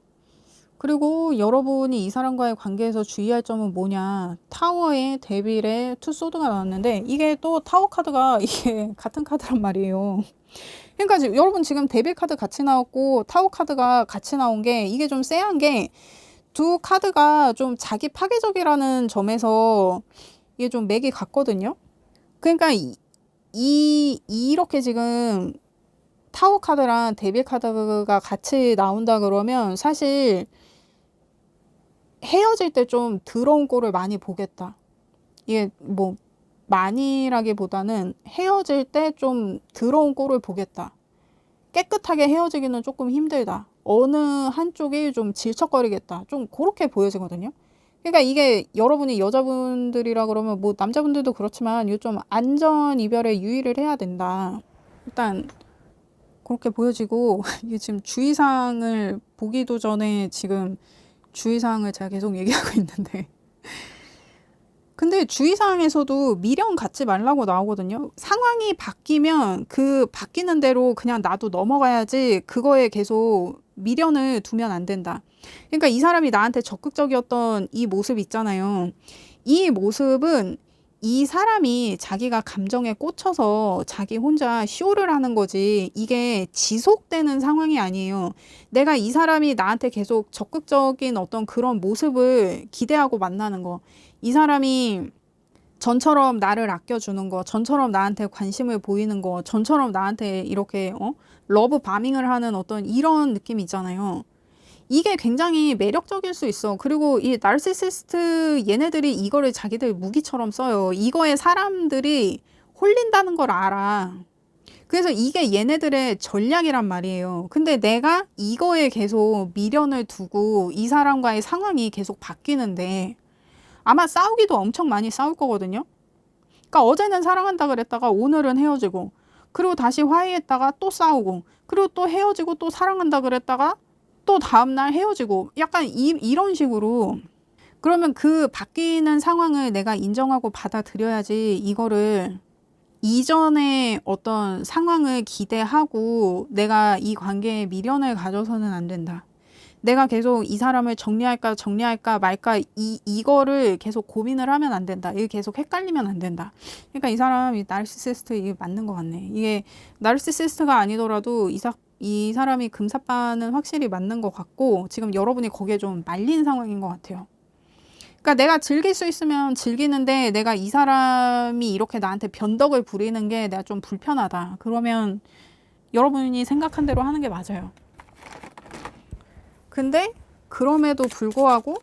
그리고 여러분이 이 사람과의 관계에서 주의할 점은 뭐냐. 타워에 데빌에 투소드가 나왔는데 이게 또 타워 카드가 이게 같은 카드란 말이에요. 그러니까 지금 여러분 지금 데빌 카드 같이 나왔고 타워 카드가 같이 나온 게 이게 좀 쎄한 게 두 카드가 좀 자기 파괴적이라는 점에서 이게 좀 맥이 같거든요. 그러니까 이렇게 지금 타워 카드랑 데빌 카드가 같이 나온다 그러면 사실 헤어질 때 좀 더러운 꼴을 많이 보겠다. 이게 뭐 많이라기보다는 헤어질 때 좀 더러운 꼴을 보겠다. 깨끗하게 헤어지기는 조금 힘들다. 어느 한쪽이 좀 질척거리겠다. 좀 그렇게 보여지거든요. 그러니까 이게 여러분이 여자분들이라 그러면 뭐 남자분들도 그렇지만 이거 좀 안전 이별에 유의를 해야 된다. 일단 그렇게 보여지고 이게 지금 주의사항을 보기도 전에 지금 주의사항을 제가 계속 얘기하고 있는데 근데 주의사항에서도 미련 갖지 말라고 나오거든요. 상황이 바뀌면 그 바뀌는 대로 그냥 나도 넘어가야지 그거에 계속 미련을 두면 안 된다. 그러니까 이 사람이 나한테 적극적이었던 이 모습 있잖아요. 이 모습은 이 사람이 자기가 감정에 꽂혀서 자기 혼자 쇼를 하는 거지 이게 지속되는 상황이 아니에요. 내가 이 사람이 나한테 계속 적극적인 어떤 그런 모습을 기대하고 만나는 거, 이 사람이 전처럼 나를 아껴주는 거, 전처럼 나한테 관심을 보이는 거, 전처럼 나한테 이렇게 러브 바밍을 하는 어떤 이런 느낌 있잖아요. 이게 굉장히 매력적일 수 있어. 그리고 이 나르시시스트 얘네들이 이거를 자기들 무기처럼 써요. 이거에 사람들이 홀린다는 걸 알아. 그래서 이게 얘네들의 전략이란 말이에요. 근데 내가 이거에 계속 미련을 두고 이 사람과의 상황이 계속 바뀌는데 아마 싸우기도 엄청 많이 싸울 거거든요. 그러니까 어제는 사랑한다 그랬다가 오늘은 헤어지고, 그리고 다시 화해했다가 또 싸우고, 그리고 또 헤어지고 또 사랑한다 그랬다가 또 다음날 헤어지고, 약간 이런 식으로. 그러면 그 바뀌는 상황을 내가 인정하고 받아들여야지, 이거를 이전의 어떤 상황을 기대하고 내가 이 관계에 미련을 가져서는 안 된다. 내가 계속 이 사람을 정리할까 말까 이거를 계속 고민을 하면 안 된다. 이게 계속 헷갈리면 안 된다. 그러니까 이 사람이 나르시시스트 이게 맞는 것 같네. 이게 나르시시스트가 아니더라도 이 사람이 금사빠는 확실히 맞는 것 같고 지금 여러분이 거기에 좀 말린 상황인 것 같아요. 그러니까 내가 즐길 수 있으면 즐기는데 내가 이 사람이 이렇게 나한테 변덕을 부리는 게 내가 좀 불편하다. 그러면 여러분이 생각한 대로 하는 게 맞아요. 근데 그럼에도 불구하고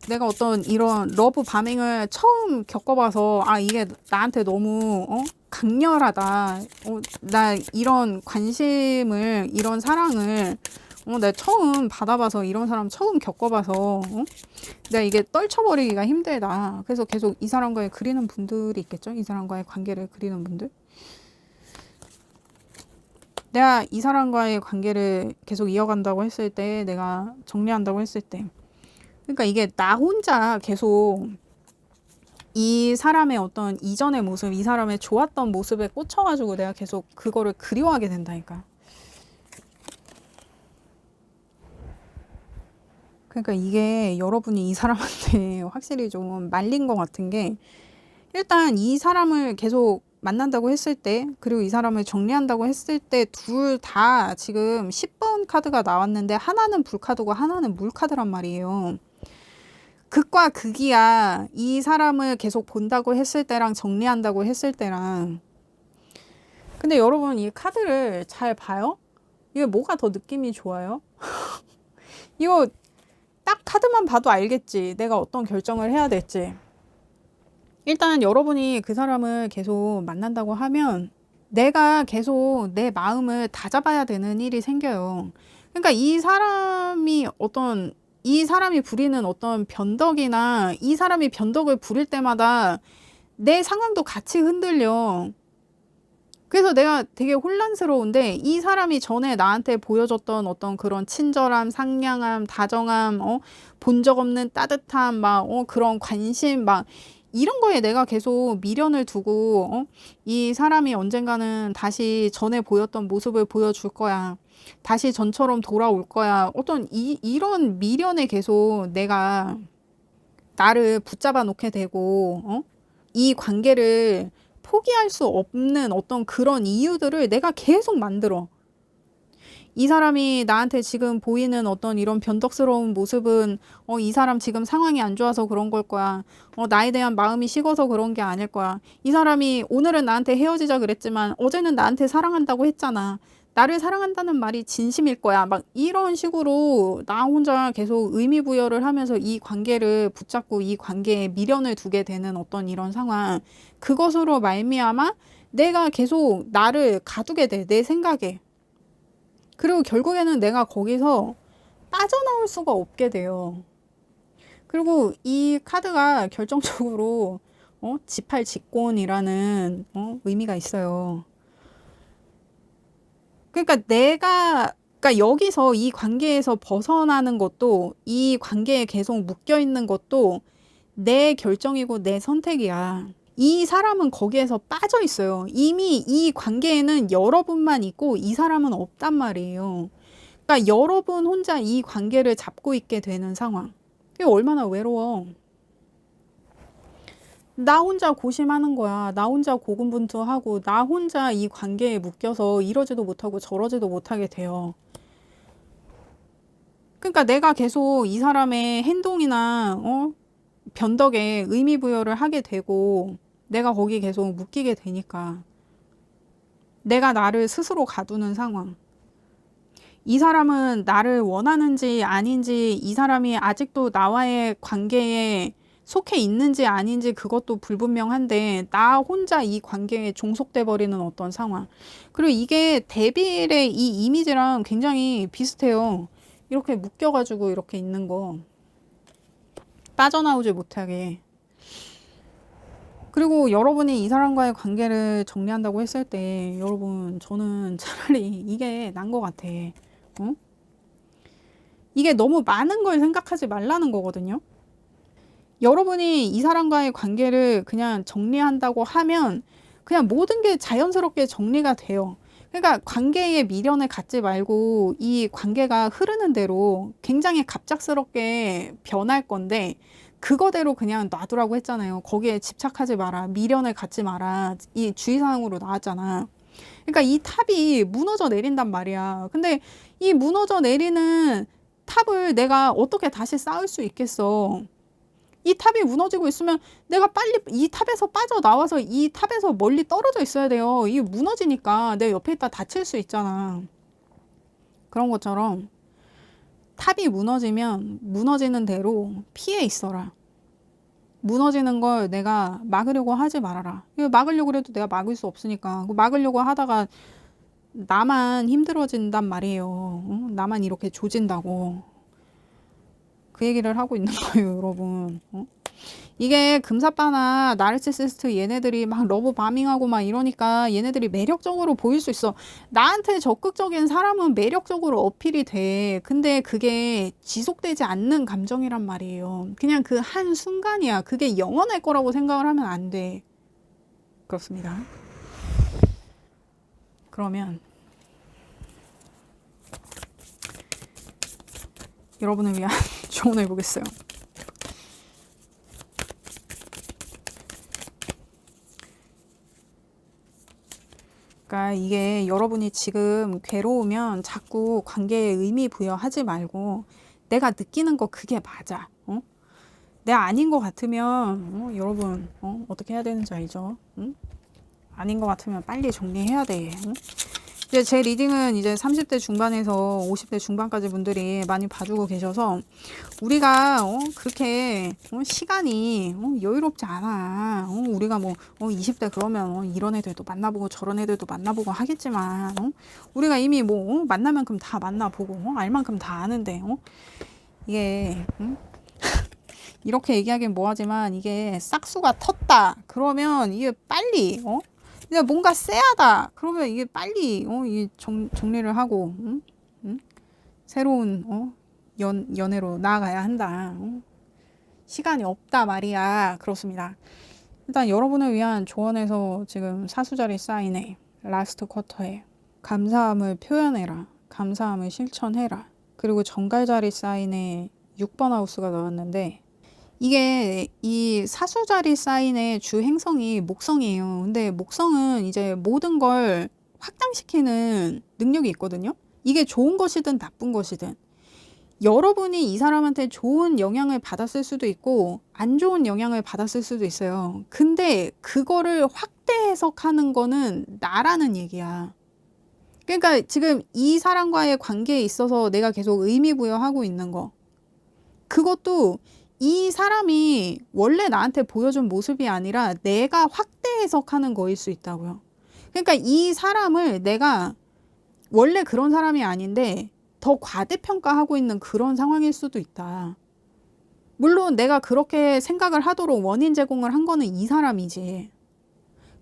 내가 어떤 이런 러브 바밍을 처음 겪어봐서 아 이게 나한테 너무 강렬하다. 나 이런 관심을 이런 사랑을 내가 처음 받아봐서 이런 사람 처음 겪어봐서 내가 이게 떨쳐버리기가 힘들다. 그래서 계속 이 사람과의 그리는 분들이 있겠죠. 이 사람과의 관계를 그리는 분들. 내가 이 사람과의 관계를 계속 이어간다고 했을 때, 내가 정리한다고 했을 때, 그러니까 이게 나 혼자 계속 이 사람의 어떤 이전의 모습, 이 사람의 좋았던 모습에 꽂혀가지고 내가 계속 그거를 그리워하게 된다니까. 그러니까 이게 여러분이 이 사람한테 확실히 좀 말린 것 같은 게, 일단 이 사람을 계속 만난다고 했을 때, 그리고 이 사람을 정리한다고 했을 때, 둘 다 지금 10번 카드가 나왔는데 하나는 불카드고 하나는 물카드란 말이에요. 극과 극이야. 이 사람을 계속 본다고 했을 때랑 정리한다고 했을 때랑. 근데 여러분 이 카드를 잘 봐요? 이게 뭐가 더 느낌이 좋아요? 이거 딱 카드만 봐도 알겠지. 내가 어떤 결정을 해야 될지. 일단 여러분이 그 사람을 계속 만난다고 하면 내가 계속 내 마음을 다잡아야 되는 일이 생겨요. 그러니까 이 사람이 부리는 어떤 변덕이나 이 사람이 변덕을 부릴 때마다 내 상황도 같이 흔들려. 그래서 내가 되게 혼란스러운데, 이 사람이 전에 나한테 보여줬던 어떤 그런 친절함, 상냥함, 다정함, 본 적 없는 따뜻함, 그런 관심, 이런 거에 내가 계속 미련을 두고, 이 사람이 언젠가는 다시 전에 보였던 모습을 보여줄 거야. 다시 전처럼 돌아올 거야. 어떤 이런 미련에 계속 내가 나를 붙잡아 놓게 되고, 이 관계를 포기할 수 없는 어떤 그런 이유들을 내가 계속 만들어. 이 사람이 나한테 지금 보이는 어떤 이런 변덕스러운 모습은 이 사람 지금 상황이 안 좋아서 그런 걸 거야. 나에 대한 마음이 식어서 그런 게 아닐 거야. 이 사람이 오늘은 나한테 헤어지자 그랬지만 어제는 나한테 사랑한다고 했잖아. 나를 사랑한다는 말이 진심일 거야. 막 이런 식으로 나 혼자 계속 의미 부여를 하면서 이 관계를 붙잡고 이 관계에 미련을 두게 되는 어떤 이런 상황. 그것으로 말미암아 내가 계속 나를 가두게 돼. 내 생각에. 그리고 결국에는 내가 거기서 빠져나올 수가 없게 돼요. 그리고 이 카드가 결정적으로 지팔직곤이라는 의미가 있어요. 그러니까 여기서 이 관계에서 벗어나는 것도, 이 관계에 계속 묶여 있는 것도 내 결정이고 내 선택이야. 이 사람은 거기에서 빠져 있어요. 이미 이 관계에는 여러분만 있고 이 사람은 없단 말이에요. 그러니까 여러분 혼자 이 관계를 잡고 있게 되는 상황. 이게 얼마나 외로워. 나 혼자 고심하는 거야. 나 혼자 고군분투하고 나 혼자 이 관계에 묶여서 이러지도 못하고 저러지도 못하게 돼요. 그러니까 내가 계속 이 사람의 행동이나 변덕에 의미 부여를 하게 되고 내가 거기 계속 묶이게 되니까 내가 나를 스스로 가두는 상황. 이 사람은 나를 원하는지 아닌지, 이 사람이 아직도 나와의 관계에 속해 있는지 아닌지 그것도 불분명한데 나 혼자 이 관계에 종속돼 버리는 어떤 상황. 그리고 이게 데빌의 이 이미지랑 굉장히 비슷해요. 이렇게 묶여가지고 이렇게 있는 거. 빠져나오지 못하게. 그리고 여러분이 이 사람과의 관계를 정리한다고 했을 때 여러분, 저는 차라리 이게 난 것 같아. 이게 너무 많은 걸 생각하지 말라는 거거든요. 여러분이 이 사람과의 관계를 그냥 정리한다고 하면 그냥 모든 게 자연스럽게 정리가 돼요. 그러니까 관계에 미련을 갖지 말고 이 관계가 흐르는 대로 굉장히 갑작스럽게 변할 건데 그거대로 그냥 놔두라고 했잖아요. 거기에 집착하지 마라. 미련을 갖지 마라. 이 주의사항으로 나왔잖아. 그러니까 이 탑이 무너져 내린단 말이야. 근데 이 무너져 내리는 탑을 내가 어떻게 다시 쌓을 수 있겠어? 이 탑이 무너지고 있으면 내가 빨리 이 탑에서 빠져나와서 이 탑에서 멀리 떨어져 있어야 돼요. 이게 무너지니까 내 옆에 있다 다칠 수 있잖아. 그런 것처럼 탑이 무너지면 무너지는 대로 피해 있어라. 무너지는 걸 내가 막으려고 하지 말아라. 이거 막으려고 해도 내가 막을 수 없으니까. 막으려고 하다가 나만 힘들어진단 말이에요. 나만 이렇게 조진다고. 그 얘기를 하고 있는 거예요, 여러분. 이게 금사빠나 나르시시스트 얘네들이 막 러브 바밍하고 막 이러니까 얘네들이 매력적으로 보일 수 있어. 나한테 적극적인 사람은 매력적으로 어필이 돼. 근데 그게 지속되지 않는 감정이란 말이에요. 그냥 그 한순간이야. 그게 영원할 거라고 생각을 하면 안 돼. 그렇습니다. 그러면 여러분을 위한 조언을 해보겠어요. 그러니까 이게 여러분이 지금 괴로우면 자꾸 관계에 의미 부여하지 말고 내가 느끼는 거 그게 맞아. 내가 아닌 것 같으면 여러분 어떻게 해야 되는지 알죠? 아닌 것 같으면 빨리 정리해야 돼. 이제 제 리딩은 이제 30대 중반에서 50대 중반까지 분들이 많이 봐주고 계셔서 우리가 그렇게 시간이 여유롭지 않아. 우리가 뭐 20대 그러면 이런 애들도 만나보고 저런 애들도 만나보고 하겠지만 우리가 이미 뭐 만나면 그럼 다 만나보고 알 만큼 다 아는데 이게 이렇게 얘기하기는 뭐하지만 이게 싹수가 텄다 그러면 이게 빨리 근데 뭔가 쎄하다 그러면 이게 빨리 이게 정리를 하고 새로운 연애로 나아가야 한다. 시간이 없다 말이야. 그렇습니다. 일단 여러분을 위한 조언에서 지금 사수자리 사인에 라스트 쿼터에 감사함을 표현해라. 감사함을 실천해라. 그리고 정갈자리 사인에 6번 하우스가 나왔는데 이게 이 사수자리 사인의 주 행성이 목성이에요. 근데 목성은 이제 모든 걸 확장시키는 능력이 있거든요. 이게 좋은 것이든 나쁜 것이든 여러분이 이 사람한테 좋은 영향을 받았을 수도 있고 안 좋은 영향을 받았을 수도 있어요. 근데 그거를 확대 해석하는 거는 나라는 얘기야. 그러니까 지금 이 사람과의 관계에 있어서 내가 계속 의미 부여하고 있는 거 그것도 이 사람이 원래 나한테 보여준 모습이 아니라 내가 확대 해석하는 거일 수 있다고요. 그러니까 이 사람을 내가 원래 그런 사람이 아닌데 더 과대평가하고 있는 그런 상황일 수도 있다. 물론 내가 그렇게 생각을 하도록 원인 제공을 한 거는 이 사람이지.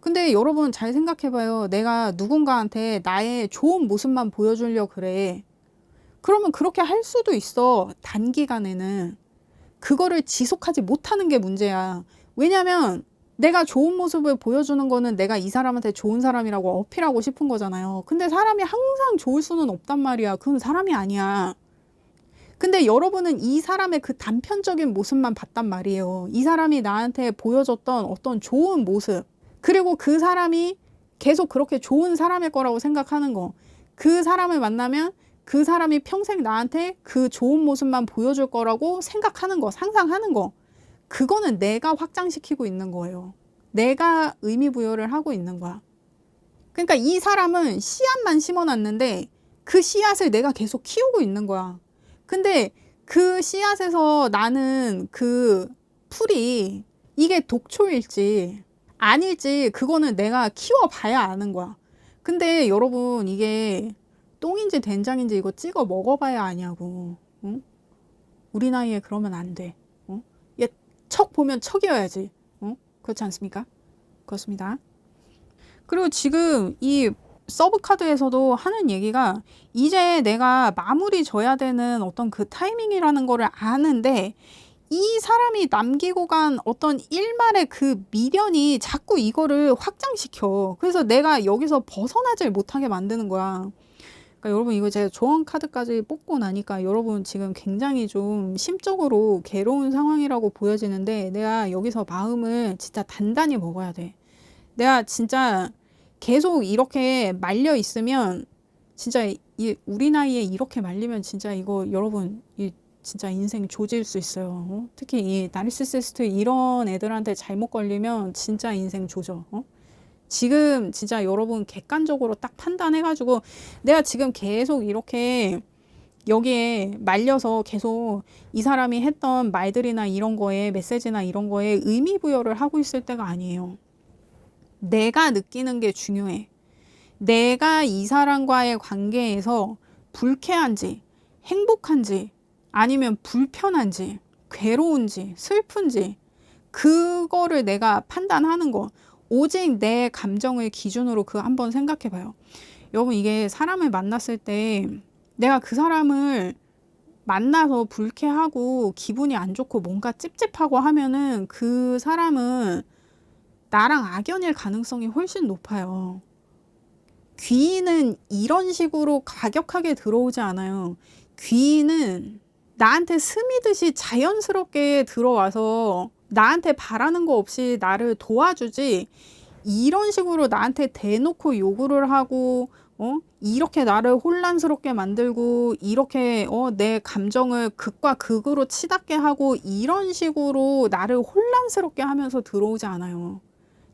근데 여러분 잘 생각해봐요. 내가 누군가한테 나의 좋은 모습만 보여주려고 그래. 그러면 그렇게 할 수도 있어. 단기간에는. 그거를 지속하지 못하는 게 문제야. 왜냐면 내가 좋은 모습을 보여주는 거는 내가 이 사람한테 좋은 사람이라고 어필하고 싶은 거잖아요. 근데 사람이 항상 좋을 수는 없단 말이야. 그건 사람이 아니야. 근데 여러분은 이 사람의 그 단편적인 모습만 봤단 말이에요. 이 사람이 나한테 보여줬던 어떤 좋은 모습. 그리고 그 사람이 계속 그렇게 좋은 사람일 거라고 생각하는 거. 그 사람을 만나면 그 사람이 평생 나한테 그 좋은 모습만 보여줄 거라고 생각하는 거, 상상하는 거. 그거는 내가 확장시키고 있는 거예요. 내가 의미 부여를 하고 있는 거야. 그러니까 이 사람은 씨앗만 심어놨는데 그 씨앗을 내가 계속 키우고 있는 거야. 근데 그 씨앗에서 나는 그 풀이 이게 독초일지 아닐지 그거는 내가 키워봐야 아는 거야. 근데 여러분 이게 똥인지 된장인지 이거 찍어 먹어봐야 아냐고. 응? 우리 나이에 그러면 안 돼. 얘 척 보면 척이어야지. 그렇지 않습니까? 그렇습니다. 그리고 지금 이 서브 카드에서도 하는 얘기가 이제 내가 마무리 져야 되는 어떤 그 타이밍이라는 거를 아는데 이 사람이 남기고 간 어떤 일말의 그 미련이 자꾸 이거를 확장시켜. 그래서 내가 여기서 벗어나질 못하게 만드는 거야. 그러니까 여러분 이거 제가 조언 카드까지 뽑고 나니까 여러분 지금 굉장히 좀 심적으로 괴로운 상황이라고 보여지는데 내가 여기서 마음을 진짜 단단히 먹어야 돼. 내가 진짜 계속 이렇게 말려 있으면 진짜 우리 나이에 이렇게 말리면 진짜 이거 여러분 진짜 인생 조질 수 있어요. 특히 이 나르시시스트 이런 애들한테 잘못 걸리면 진짜 인생 조져. 지금 진짜 여러분 객관적으로 딱 판단해가지고 내가 지금 계속 이렇게 여기에 말려서 계속 이 사람이 했던 말들이나 이런 거에 메시지나 이런 거에 의미 부여를 하고 있을 때가 아니에요. 내가 느끼는 게 중요해. 내가 이 사람과의 관계에서 불쾌한지 행복한지 아니면 불편한지 괴로운지 슬픈지 그거를 내가 판단하는 거. 오직 내 감정을 기준으로 그 한번 생각해 봐요. 여러분, 이게 사람을 만났을 때 내가 그 사람을 만나서 불쾌하고 기분이 안 좋고 뭔가 찝찝하고 하면은 그 사람은 나랑 악연일 가능성이 훨씬 높아요. 귀인은 이런 식으로 가격하게 들어오지 않아요. 귀인은 나한테 스미듯이 자연스럽게 들어와서 나한테 바라는 거 없이 나를 도와주지, 이런 식으로 나한테 대놓고 요구를 하고 이렇게 나를 혼란스럽게 만들고 이렇게 내 감정을 극과 극으로 치닫게 하고 이런 식으로 나를 혼란스럽게 하면서 들어오지 않아요.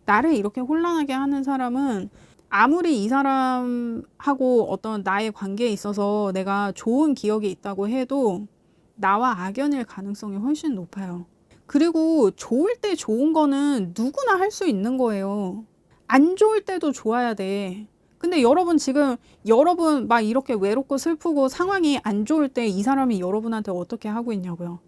나를 이렇게 혼란하게 하는 사람은 아무리 이 사람하고 어떤 나의 관계에 있어서 내가 좋은 기억이 있다고 해도 나와 악연일 가능성이 훨씬 높아요. 그리고 좋을 때 좋은 거는 누구나 할 수 있는 거예요. 안 좋을 때도 좋아야 돼. 근데 여러분, 지금 여러분 막 이렇게 외롭고 슬프고 상황이 안 좋을 때 이 사람이 여러분한테 어떻게 하고 있냐고요.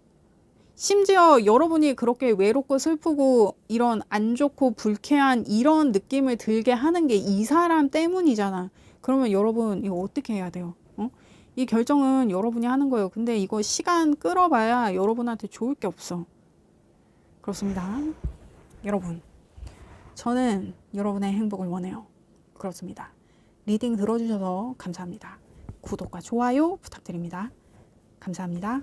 심지어 여러분이 그렇게 외롭고 슬프고 이런 안 좋고 불쾌한 이런 느낌을 들게 하는 게 이 사람 때문이잖아. 그러면 여러분 이거 어떻게 해야 돼요? 이 결정은 여러분이 하는 거예요. 근데 이거 시간 끌어봐야 여러분한테 좋을 게 없어. 그렇습니다. 여러분, 저는 여러분의 행복을 원해요. 그렇습니다. 리딩 들어주셔서 감사합니다. 구독과 좋아요 부탁드립니다. 감사합니다.